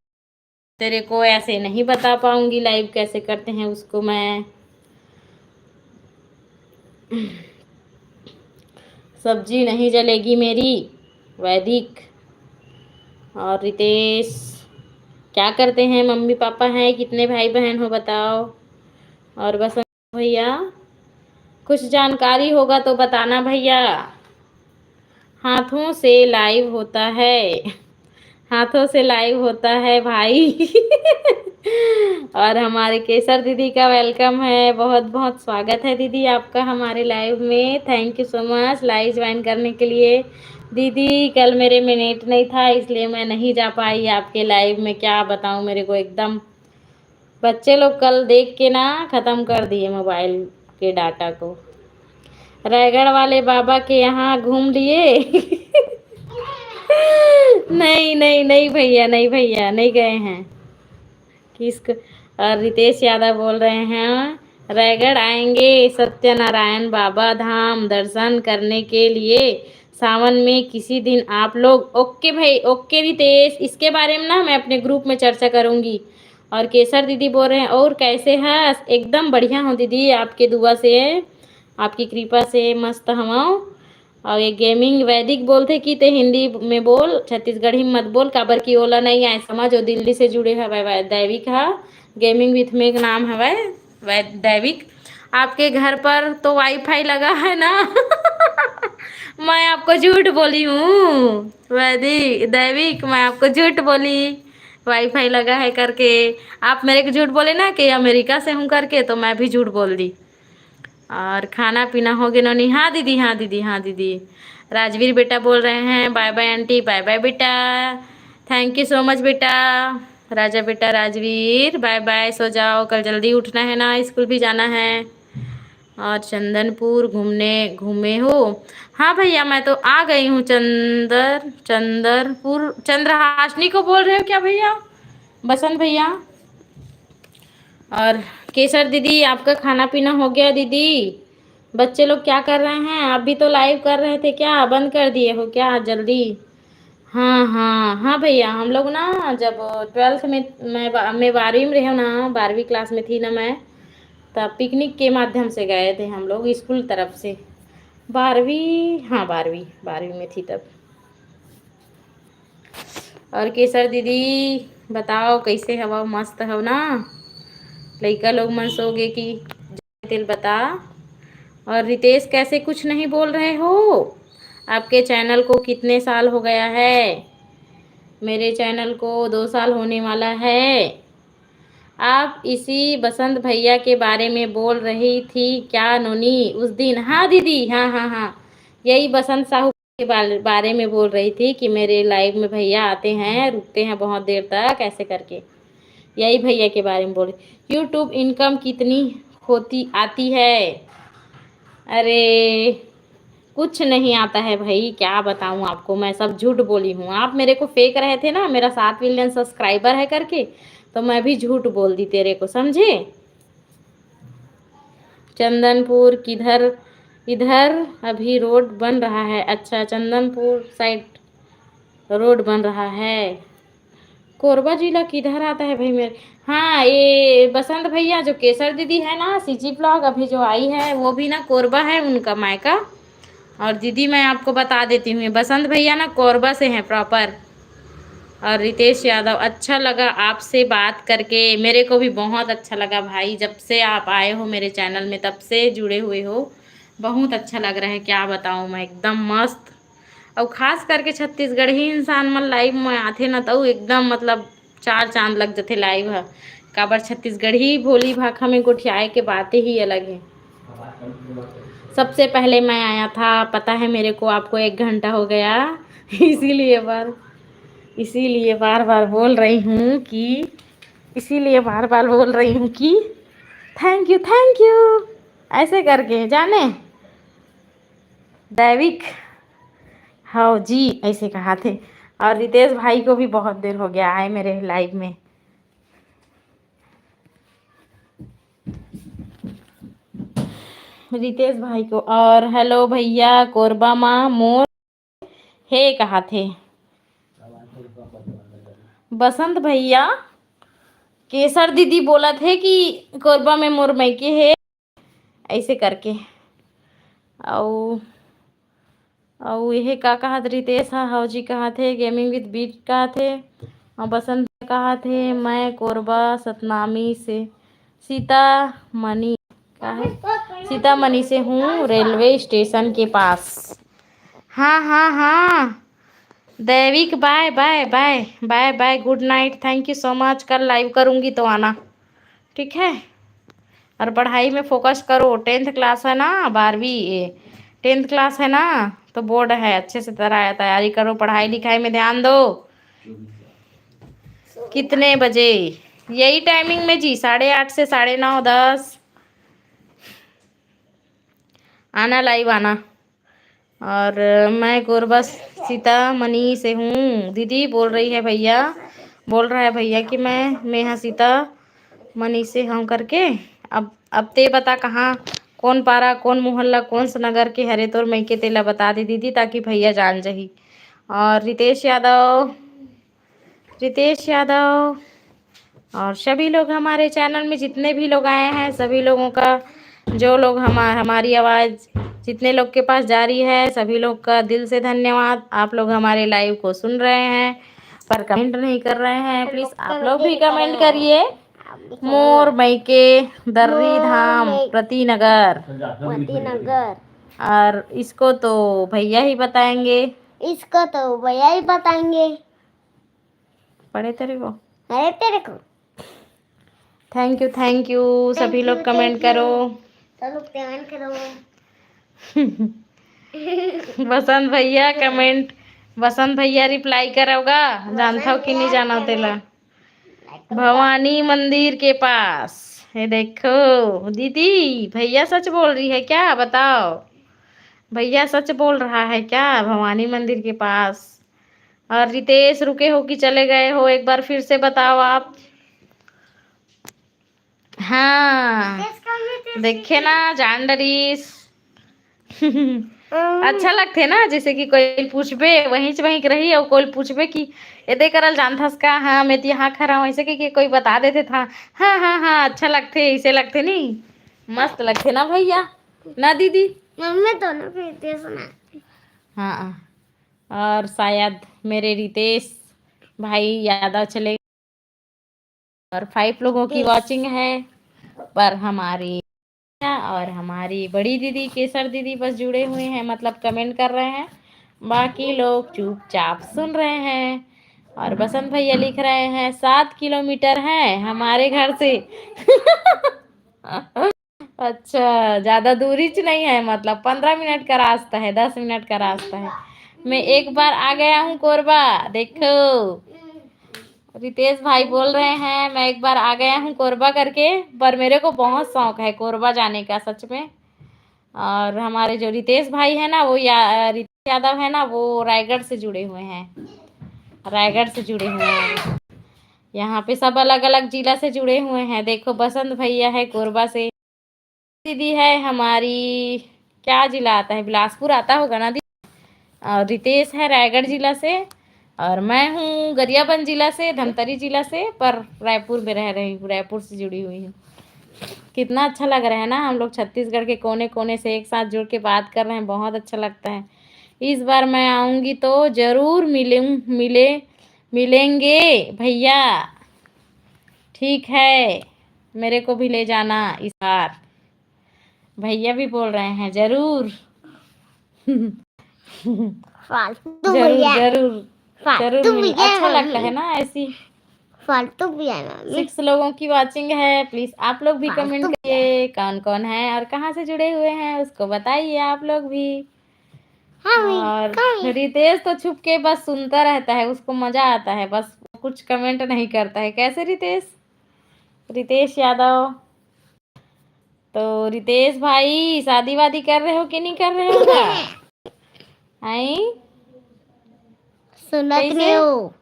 तेरे को ऐसे नहीं बता पाऊंगी लाइव कैसे करते हैं उसको मैं। सब्जी नहीं जलेगी मेरी, वैदिक। और रितेश, क्या करते हैं, मम्मी पापा हैं, कितने भाई बहन हो बताओ? और बस भैया, कुछ जानकारी होगा तो बताना भैया। हाथों से लाइव होता है, हाथों से लाइव होता है भाई। और हमारे केसर दीदी का वेलकम है, बहुत बहुत स्वागत है दीदी आपका हमारे लाइव में, thank you so much live join करने के लिए। दीदी कल मेरे में नेट नहीं था, इसलिए मैं नहीं जा पाई आपके लाइव में, क्या बताऊं, मेरे को एकदम, बच्चे लोग कल देख के ना ख़त्म कर दिए मोबाइल के डाटा को। रायगढ़ वाले बाबा के यहाँ घूम लिए? नहीं नहीं नहीं भैया, नहीं भैया, नहीं गए हैं। किसको? और रितेश यादव बोल रहे हैं रायगढ़ आएंगे सत्यनारायण बाबा धाम दर्शन करने के लिए सावन में किसी दिन आप लोग। ओके भाई, ओके रितेश, इसके बारे में ना मैं अपने ग्रुप में चर्चा करूंगी। और केसर दीदी बोल रहे हैं और कैसे हैं? एकदम बढ़िया हूँ दीदी, आपके दुआ से, आपकी कृपा से मस्त हूँ। और ये गेमिंग वैदिक बोलते कि ते हिंदी में बोल, छत्तीसगढ़ी में मत बोल, काबर की ओला नहीं आए समझ, जो दिल्ली से जुड़े हवे दैविक हा, गेमिंग विथ में एक नाम हवे दैविक। आपके घर पर तो वाईफाई लगा है ना? मैं आपको झूठ बोली हूँ वैदिक, दैविक, मैं आपको झूठ बोली, वाईफाई लगा है करके। आप मेरे को झूठ बोले ना कि अमेरिका से हूँ करके, तो मैं भी झूठ बोल दी। और खाना पीना हो गया नोनी? हाँ दीदी, हाँ दीदी, हाँ दीदी। राजवीर बेटा बोल रहे हैं bye bye aunty, bye bye बेटा, थैंक यू सो मच बेटा। राजा बेटा राजवीर बाय बाय, सो जाओ, कल जल्दी उठना है ना, स्कूल भी जाना है। और चंदनपुर घूमे हो? हाँ भैया, मैं तो आ गई हूँ चंदरपुर। चंद्रहासिनी को बोल रहे हो क्या भैया? बसंत भैया। और केसर दीदी, आपका खाना पीना हो गया दीदी? बच्चे लोग क्या कर रहे हैं? आप भी तो लाइव कर रहे थे, क्या बंद कर दिए हो क्या जल्दी? हाँ हाँ हाँ भैया, हम लोग ना जब 12th में, मैं 12वीं में रही हूँ ना, 12वीं क्लास में थी ना मैं, तब पिकनिक के माध्यम से गए थे हम लोग स्कूल तरफ से। 12वीं, हाँ 12वीं में थी तब। और केसर दीदी बताओ, कैसे हवा? मस्त हो ना? लइका लोग मन सोगे कि तिल बता। और रितेश, कैसे कुछ नहीं बोल रहे हो? आपके चैनल को कितने साल हो गया है? मेरे चैनल को 2 साल होने वाला है। आप इसी बसंत भैया के बारे में बोल रही थी क्या नोनी उस दिन? हाँ दीदी, हाँ हाँ हाँ, यही बसंत साहू के बारे में बोल रही थी कि मेरे लाइव में भैया आते हैं, रुकते हैं बहुत देर तक, ऐसे करके यही भैया के बारे में बोले। यूट्यूब इनकम कितनी होती आती है? अरे कुछ नहीं आता है भाई, क्या बताऊं आपको, मैं सब झूठ बोली हूँ। आप मेरे को फेक रहे थे ना मेरा 7 मिलियन सब्सक्राइबर है करके, तो मैं भी झूठ बोल दी तेरे को, समझे? चंदनपुर किधर? इधर अभी रोड बन रहा है। अच्छा, चंदनपुर साइड रोड बन रहा है। कोरबा जिला किधर आता है भाई मेरे? हाँ, ये बसंत भैया, जो केसर दीदी है ना सीजी ब्लॉग अभी जो आई है, वो भी ना कोरबा है उनका मायका। और दीदी मैं आपको बता देती हूँ, बसंत भैया ना कोरबा से हैं प्रॉपर। और रितेश यादव, अच्छा लगा आपसे बात करके। मेरे को भी बहुत अच्छा लगा भाई, जब से आप आए हो मेरे चैनल में तब से जुड़े हुए हो, बहुत अच्छा लग रहा है, क्या बताऊँ मैं, एकदम मस्त। और खास करके छत्तीसगढ़ी इंसान मन लाइव में आथे ना, तो एकदम मतलब 4 चांद लग जाते लाइव है। काबर छत्तीसगढ़ी भोली भाखा में गोठियाए के बातें ही अलग है। सबसे पहले मैं आया था, पता है मेरे को, आपको 1 घंटा हो गया। इसीलिए बार बार बोल रही हूँ कि थैंक यू थैंक यू, ऐसे करके जाने दैविक, हाँ जी ऐसे कहा थे। और रितेश भाई को भी बहुत देर हो गया आए मेरे लाइव में। रितेश भाई को, और हेलो भैया कोरबा माँ मोर हे कहा थे। बसंत भैया, केसर दीदी बोला थे कि कोरबा में मोर मैके है, ऐसे करके। और यह का कहा थे रितेश, हाँ हाँ जी कहा थे, गेमिंग विद बीट कहा थे। और बसंत कहा थे मैं कोरबा सतनामी से सीतामणी का है, सीतामणी से हूँ, रेलवे स्टेशन के पास। हाँ हाँ हाँ Daivik, bye bye bye bye bye, good night, thank you so much. कल लाइव करूँगी तो आना, ठीक है? और पढ़ाई में फोकस करो, 10th क्लास है ना, 12वीं 10th क्लास है ना, तो बोर्ड है, अच्छे से तरह तैयारी करो, पढ़ाई लिखाई में ध्यान दो। कितने बजे? यही टाइमिंग में जी, 8:30 से 9:30 10 आना, लाइव आना। और मैं कोरबा सीतामणी से हूँ, दीदी बोल रही है भैया, बोल रहा है भैया कि मैं यहाँ सीतामणी से हूँ करके। अब ते बता कहाँ, कौन पारा, कौन मोहल्ला, कौन सा नगर के हरे तोर मैं के तेला बता दे दीदी, ताकि भैया जान जाही। और रितेश यादव और सभी लोग हमारे चैनल में जितने भी लोग आए हैं, सभी लोगों का, जो लोग हमारी आवाज़ जितने लोग के पास जा रही है, सभी लोग का दिल से धन्यवाद। आप लोग हमारे लाइव को सुन रहे हैं पर कमेंट नहीं कर रहे हैं, प्लीज़ आप लोग भी कमेंट करिए। मोर मैके दर्री धाम प्रतिनगर। और इसको तो भैया ही बताएंगे, पढ़े तेरे को, अरे तेरे को थैंक यू सभी लोग कमेंट करो। सब लोग कमेंट करो। बसंत भैया रिप्लाई करोगा, जानता हो कि नहीं जाना तेला? भवानी मंदिर के पास ये देखो दीदी, भैया सच बोल रही है क्या? बताओ, भैया सच बोल रहा है क्या भवानी मंदिर के पास? और रितेश रुके हो कि चले गए हो? एक बार फिर से बताओ आप। हाँ, देखे ना जान डरीस। अच्छा लगते ना, जैसे कि कोई पूछबे वहीं से वहीं रही और कोई पूछबे कि एदे करल जानथस का? हाँ मैं तो यहाँ खड़ा हूँ, ऐसे कि कोई बता देते था। हाँ हाँ हाँ, अच्छा लगते, ऐसे लगते नहीं, मस्त लगते ना भैया, ना दीदी? मम्मी दोनों फिरते सुना। हाँ, और शायद मेरे रितेश भाई यादव चले, और 5 लोगों की वॉचिंग है, पर हमारी और हमारी बड़ी दीदी केसर दीदी बस जुड़े हुए हैं, मतलब कमेंट कर रहे हैं। बाकी लोग चुपचाप सुन रहे हैं। और बसंत भैया लिख रहे हैं 7 किलोमीटर है हमारे घर से। अच्छा, ज्यादा दूरी च नहीं है, मतलब 15 मिनट का रास्ता है, 10 मिनट का रास्ता है। मैं एक बार आ गया हूँ कोरबा, देखो रितेश भाई बोल रहे हैं मैं एक बार आ गया हूँ कोरबा करके, पर मेरे को बहुत शौक है कोरबा जाने का सच में। और हमारे जो रितेश भाई है ना, वो रितेश यादव है ना, वो रायगढ़ से जुड़े हुए हैं, रायगढ़ से जुड़े हुए हैं। यहाँ पे सब अलग अलग जिला से जुड़े हुए हैं। देखो बसंत भैया है कोरबा से, दीदी है हमारी, क्या जिला आता है, बिलासपुर आता होगा ना दीदी? और रितेश है रायगढ़ जिला से, और मैं हूँ गरियाबंद जिला से, धमतरी जिला से, पर रायपुर में रह रही हूँ, रायपुर से जुड़ी हुई हूँ। कितना अच्छा लग रहा है ना, हम लोग छत्तीसगढ़ के कोने कोने से एक साथ जुड़ के बात कर रहे हैं, बहुत अच्छा लगता है। इस बार मैं आऊँगी तो ज़रूर मिलेंगे भैया, ठीक है? मेरे को भी ले जाना इस बार, भैया भी बोल रहे हैं ज़रूर। फालतू जरूर भैया, जरूर जरूर फालतू मिल, भैया अच्छा लगता मम्मी, है ना ऐसी। फालतू भैया मम्मी, 6 लोगों की वॉचिंग है, प्लीज आप लोग भी कमेंट फालतू भैया। करिए कौन कौन है और कहाँ से जुड़े हुए हैं, उसको बताइए आप लोग भी। हाँ और मम्मी, रितेश तो छुप के बस सुनता रहता है, उसको मजा आता है, बस कुछ कमेंट नहीं करता है। कैसे रितेश, रितेश यादव? तो रितेश भाई शादी वादी कर रहे हो कि नहीं कर रहे होगा? आई सुनत कैसे? नहीं हो,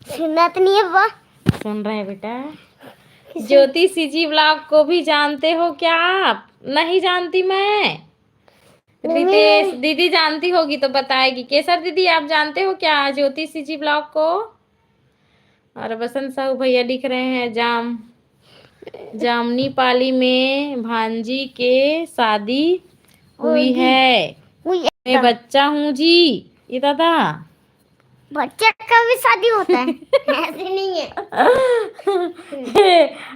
सुनत नहीं है वो। सुन रहे हैं बेटा। ज्योति सीजी ब्लॉग को भी जानते हो क्या आप? नहीं जानती मैं। रितेश दीदी जानती होगी तो बताएगी। केसर दीदी आप जानते हो क्या ज्योति सीजी ब्लॉग को? और बसंत साहू भैया लिख रहे हैं जामनी पाली में भांजी के शादी हुई है, मैं बच्चा हूँ जी। ये दादा बच्चे का भी शादी होता है, ऐसे नहीं है।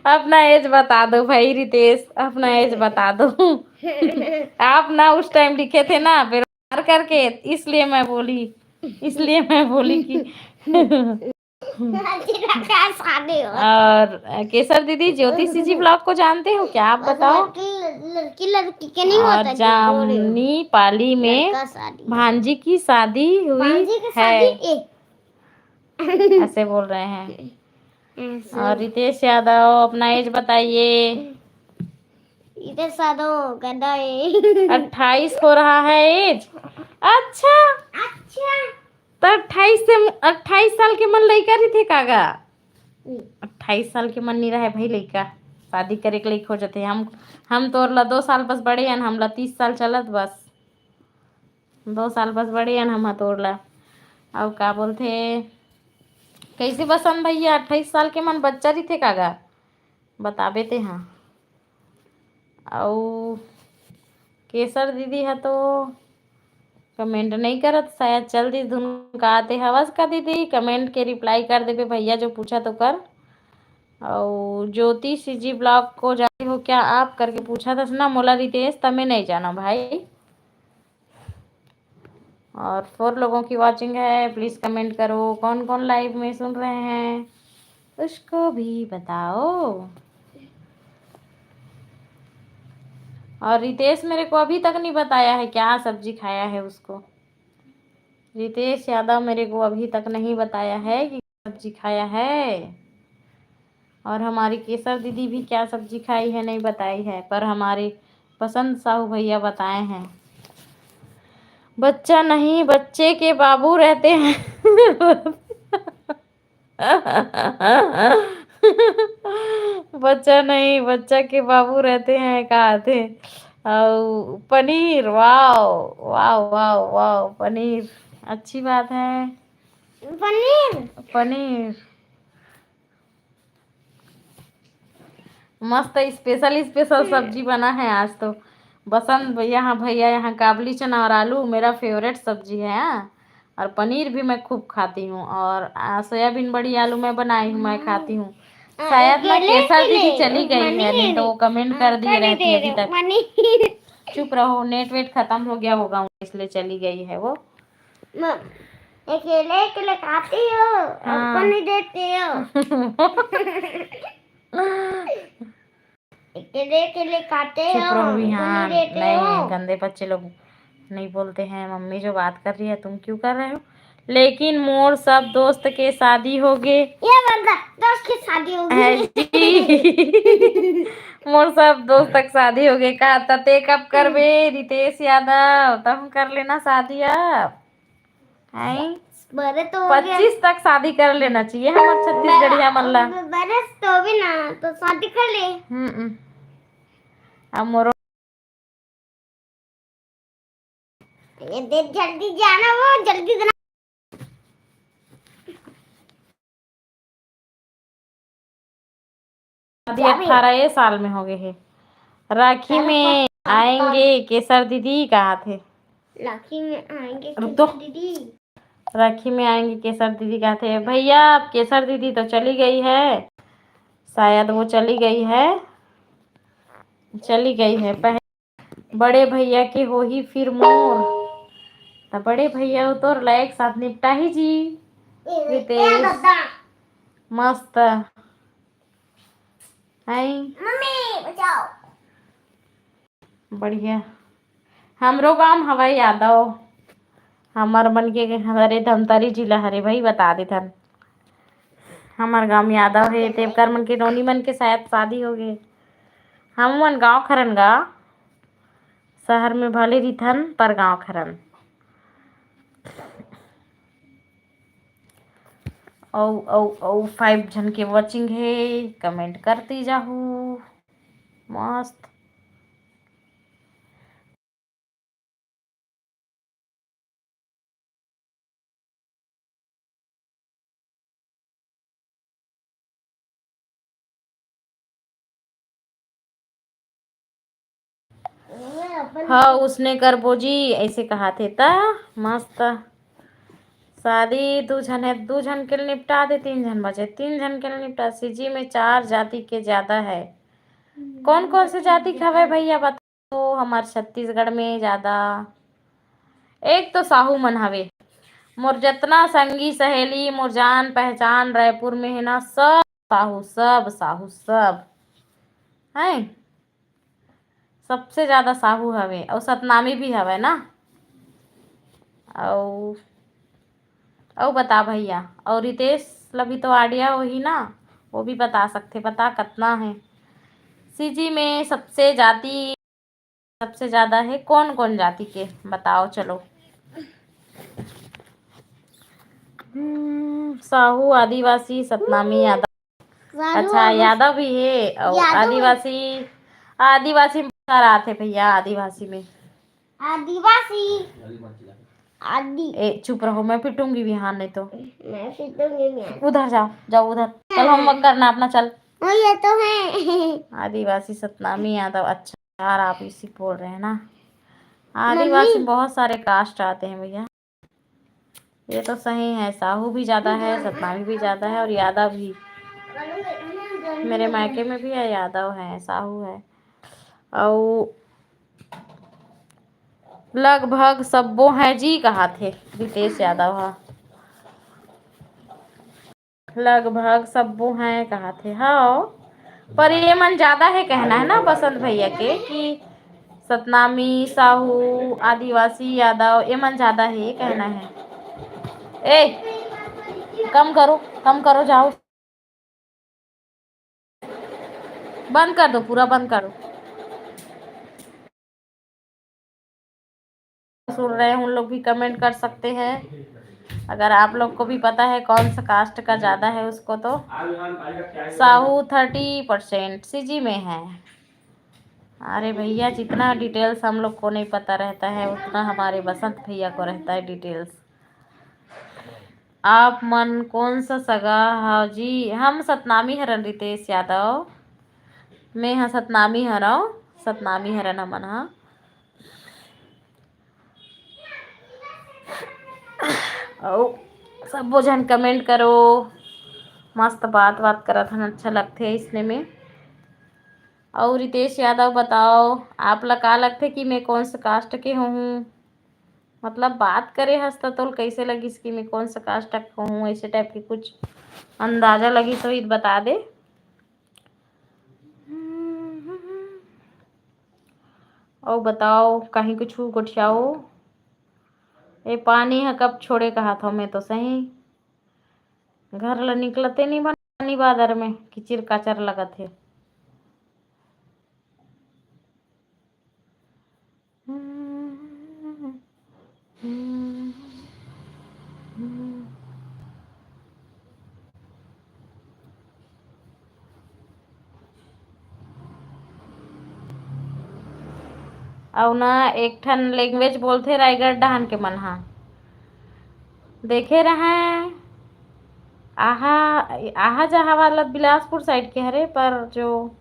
अपना एज बता दो भाई रितेश, अपना एज बता दो। आप ना उस टाइम लिखे थे ना बेरोजगार करके, इसलिए मैं बोली, इसलिए मैं बोली कि क्या शादी हो? और केसर दीदी ज्योति सीजी ब्लॉग को जानते हो क्या आप बताओ? लड़की लड़की के नहीं और होता, जामनी पाली में लड़का शादी, भांजी की शादी हुई भांजी की है, शादी ऐसे बोल रहे हैं। और रितेश यादव अपना एज बताइए। इधर सादो गदा 28 हो रहा है एज। अच्छा, अच्छा, तो 28 साल के मन लइका रही थे कागा? 28 साल के मन नहीं रहे भाई लइका, शादी करे के लइक हो जाते। हम तो ला 2 साल बस बड़े हैं, हम ला 30 साल चलत बस, 2 साल बस बड़े हैं हम तोड़ला। अब का बोलते कैसे बसंत भैया 28 साल के मन बच्चा रही थे कागा? बताबे ते हाँ। और केसर दीदी है तो कमेंट नहीं करत, शायद चल दी धुन का आते हवस का दीदी, कमेंट के रिप्लाई कर देबे भैया जो पूछा तो कर। और ज्योति सीजी ब्लॉग को जाते हो क्या आप करके पूछा था ना मोला रितेश, तमें नहीं जाना भाई। और 4 लोगों की वॉचिंग है, प्लीज कमेंट करो कौन कौन लाइव में सुन रहे हैं, उसको भी बताओ। और रितेश मेरे को अभी तक नहीं बताया है क्या सब्जी खाया है उसको, रितेश यादव मेरे को अभी तक नहीं बताया है कि सब्जी खाया है। और हमारी केसर दीदी भी क्या सब्जी खाई है नहीं बताई है, पर हमारे पसंद साहू भैया बताए हैं। बच्चा नहीं बच्चे के बाबू रहते हैं। बच्चा नहीं बच्चा के बाबू रहते हैं कहा थे। और paneer, wow wow wow wow, paneer अच्छी बात है। पनीर पनीर मस्त स्पेशल स्पेशल सब्जी बना है आज तो। बसंत भैया भैया यहाँ काबली चना और आलू मेरा फेवरेट सब्जी है। हाँ, और पनीर भी मैं खूब खाती हूँ, और सोयाबीन बड़ी आलू मैं बनाई हूँ, मैं खाती हूँ। शायद मैं केले केसर केले दीदी चली गई है, नहीं तो वो कमेंट कर दिए रहती दे अभी रहे तक। पनीर चुप रहो, नेट वेट खत्म हो गया होगा इसलिए चली गई है वो। केले केले खाती हो और हाँ। पनीर देती हो। केले केले खाते चुप हो रहो भी। हाँ, पनीर देते नहीं हो। गंदे बच्चे लोग नहीं बोलते हैं। मम्मी जो बात कर रही है तुम क्यों कर रहे हो? लेकिन मोर सब दोस्त के शादी हो गए ये बंदा दोस्त की शादी हो है गई। जी। मोर सब दोस्त तक शादी हो गई कहा तते कब करबे रितेश यादव, तब हम कर लेना शादी अब। हैं बड़े तो हो गए 25 तक शादी कर लेना चाहिए हमारे छत्तीसगढ़िया मल्ला। बरस तो भी ना तो शादी कर ले। अब मोरो ये देख जल्दी जाना वो जल्दी जाना। शादी 18 साल में हो गए है। राखी में आएंगे केसर दीदी कहा थे। राखी में आएंगे रुक तो। केसर दीदी। राखी में आएंगे केसर दीदी कहा थे भैया। अब केसर दीदी तो चली गई है, शायद वो चली गई है, चली गई है। पहले बड़े भैया के हो ही फिर मोर, तब बड़े भैया उतर लायक साथ निपटा ही जी। रितेश मस्त है। मम्मी बचाओ। बढ़िया। हमरो गांव हवाई यादव हमार मन के हरे धमतरी जिला हरे भाई बता देथन। हमार गांव यादव है तेवकर मन के नोनी मन के शायद शादी हो गए। हम मन गांव खरन गा, शहर में भले रिथन पर गांव खरन। औ औ औ 5 जन के वॉचिंग है, कमेंट करती जाहू मस्त। हाँ उसने कर बोजी ऐसे कहा थे ता मस्त। शादी 2 जन है, 2 जन के निपटा दे, 3 जन बचे, 3 जन के निपटा। सीजी में 4 जाति के ज्यादा है। कौन कौन से जाति खावे भैया बताओ हमारे छत्तीसगढ़ में ज्यादा? एक तो साहू मन हवे, मोर जतना संगी सहेली मोर जान पहचान रायपुर में है ना, सब साहू, सब साहू सब है। सबसे ज्यादा साहू हवे और सतनामी भी हवे ना। और बता भैया, और रितेश लभी तो आडिया हो ही ना, वो भी बता सकते, बता कितना है। सीजी में सबसे जाति सबसे ज्यादा है कौन कौन जाति के बताओ चलो। साहू आदिवासी सतनामी यादव। अच्छा यादव भी है और आदिवासी। आदिवासी में बता रहा थे भैया, आदिवासी में आदिवासी आदि। ए चुप रहो, मैं पिटूंगी भी। हाँ नहीं तो मैं पीटूंगी मैं। उधर जाओ, जाओ उधर, चल होमवर्क करना अपना, चल। ये तो है। आदिवासी सतनामी यादव। अच्छा यार आप इसी बोल रहे हैं ना। आदिवासी में बहुत सारे कास्ट आते हैं भैया, ये तो सही है। साहू भी ज्यादा है, सतनामी भी ज्यादा है और यादव भी। मेरे मायके में भी है, यादव है साहू है और लगभग सबो हैं जी कहा थे रितेश यादव। हाँ लगभग सबो हैं कहा थे। हाँ पर ये मन ज्यादा है कहना है ना बसंत भैया के कि सतनामी साहू आदिवासी यादव ये मन ज्यादा है, ये कहना है। ए कम करो जाओ। बंद कर दो, पूरा बंद करो। सुन रहे हैं उन लोग भी कमेंट कर सकते हैं। अगर आप लोग को भी पता है कौन सा कास्ट का ज़्यादा है उसको तो। साहू 30% सीजी में है। अरे भैया, जितना डिटेल्स हम लोग को नहीं पता रहता है उतना हमारे बसंत भैया को रहता है डिटेल्स। आप मन कौन सा सगा? हाँ जी, हम सतनामी हरन रितेश यादव। मैं हाँ सतनामी हराओ, सतनामी हरन हमन हाँ। और सब भोजन कमेंट करो। मस्त बात करत हन, अच्छा लगते है इसने में। और रितेश यादव बताओ, आप ला का लगते कि मैं कौन सा कास्ट के हूँ? मतलब बात करे हंसता तो कैसे लगी कि मैं कौन सा कास्ट का हूँ, ऐसे टाइप की कुछ अंदाजा लगी तो ईद बता दे। और बताओ कहीं कुछ गोठियाओ। ये पानी है कब छोड़े कहा था मैं तो सही। घर ला निकलते नहीं बन पानी बादर में, किचिर काचर लगत है। और ना एक ठन लैंग्वेज बोलते रायगढ़ डहान के मन हा देखे रहे। आहा आहा जहा वाला बिलासपुर साइड के हरे, पर जो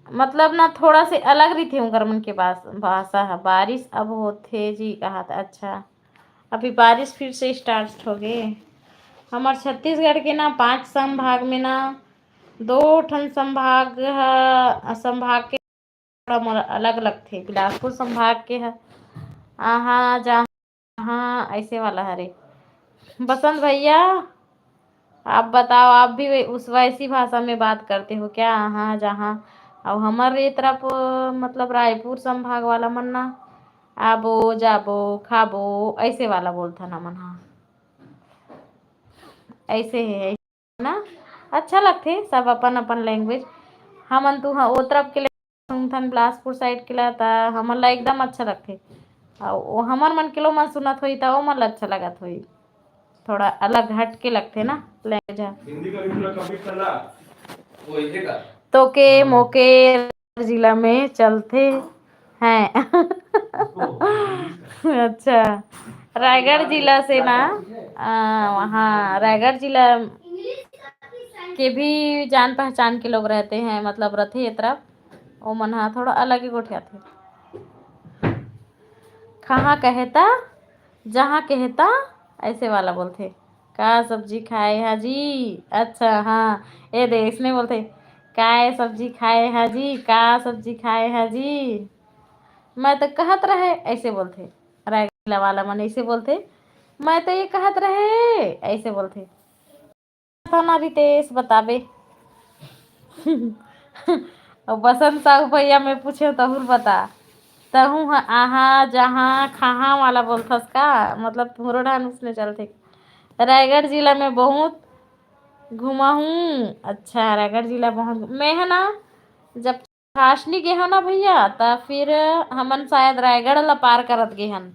मतलब ना थोड़ा से अलग रही थे उनकर मन के पास भाषा है। बारिश अब होते जी कहा था। अच्छा, अभी बारिश फिर से स्टार्ट हो गए। हमारे छत्तीसगढ़ के ना 5 संभाग में ना 2 ठन संभाग के थोड़ा अलग अलग थे। बिलासपुर संभाग के है आहा जहाँ ऐसे वाला हरे। बसंत भैया, आप बताओ, आप भी उस वैसी भाषा में बात करते हो क्या? हाँ जहाँ। और हमारे तरफ मतलब रायपुर संभाग वाला मन ना आबो जाबो खाबो ऐसे वाला बोलता ना मन। हाँ ऐसे है ना। अच्छा लगते सब अपन अपन लैंग्वेज। हमन तो हाँ वो तरफ के सुनथन बिलासपुर साइड के ला हमन ला एकदम अच्छा लगते। और हमर मन के लो मन सुनत होई था वो मन ला अच्छा लगत होई। थोड़ा अलग हट के लगते ना लैंग्वेज। हिंदी का भी पूरा कंप्लीट करना वो इसे का तो के मोके जिला में चलते हैं। अच्छा, रायगढ़ जिला से ना वहाँ रायगढ़ जिला के भी जान पहचान के लोग रहते हैं, मतलब रथे ये तरफ वो मन हा थोड़ा अलग ही गोठिया थे। कहाँ कहता जहाँ कहता ऐसे वाला बोलते। का सब्जी खाए हाजी? अच्छा हाँ, ये दे इसने बोलते काय सब्जी खाए हाजी, का सब्जी खाए हाजी। मैं तो कहत रहे ऐसे बोलते। रायगढ़ वाला मन ऐसे बोलते। मैं तो ये कहत रहे ऐसे बोलते। तो ना रितेश बताबे। और बसंत साहू भैया मैं पूछे तो बता तहू आहा जहाँ खाहा वाला बोलथस का? मतलब तुमरो ढान उसने चलते। रायगढ़ जिला में बहुत घुमा हूँ। अच्छा, रायगढ़ जिला बहुत मैं है ना। जब खासनी गे हो ना भैया तब फिर हमन शायद रायगढ़ ला पार करत गे हन,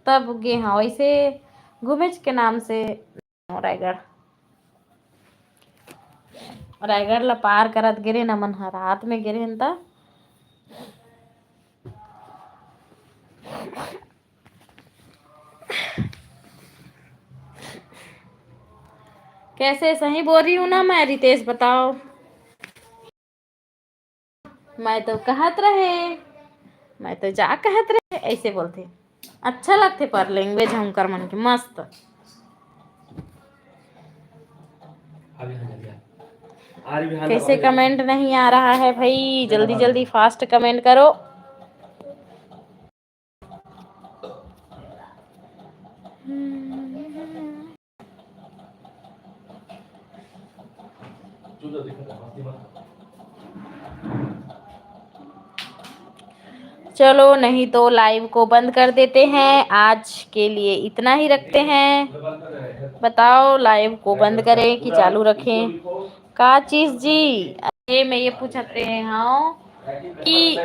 तब गे हाँ वैसे घुमेच के नाम से रायगढ़। रायगढ़ ला पार करत गिरे न मन ह रात में गिरे हन ता। कैसे सही बोल रही हूँ ना मैं रितेश? बताओ। मैं तो कहत रहे, मैं तो जा कहत रहे ऐसे बोलते। अच्छा लगते पर लैंग्वेज हम कर मन के मस्त। कैसे कमेंट नहीं आ रहा है भाई? जल्दी जल्दी फास्ट कमेंट करो। चलो नहीं तो लाइव को बंद कर देते हैं, आज के लिए इतना ही रखते हैं। बताओ लाइव को बंद करें कि चालू रखें? का चीज जी? अरे मैं ये पूछते हाँ कि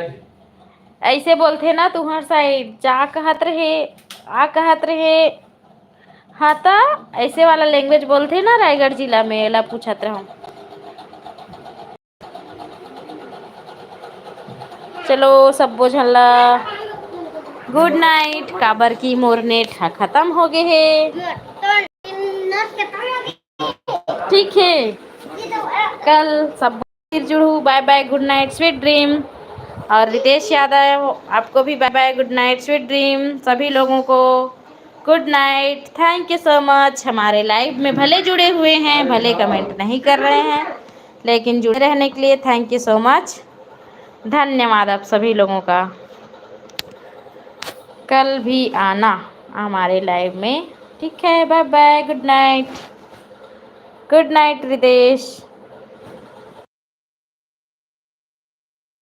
ऐसे बोलते ना तुम्हार साइड जा कहत रहे, आ कहत रहे। हाँ ता ऐसे वाला लैंग्वेज बोलते ना रायगढ़ जिला में, एला पूछत रहा। चलो सब बोझला गुड नाइट, काबर की मोर नेट हा खत्म हो गए है। ठीक है, कल सब फिर जुड़ू। Bye bye, good night, sweet dream. और रितेश यादव आपको भी bye bye, good night, sweet dream. सभी लोगों को good night, thank you so much. हमारे लाइव में भले जुड़े हुए हैं, भले कमेंट नहीं कर रहे हैं, लेकिन जुड़े रहने के लिए थैंक यू सो मच। धन्यवाद आप सभी लोगों का। कल भी आना हमारे लाइव में, ठीक है? Bye bye, good night, good night Ritesh.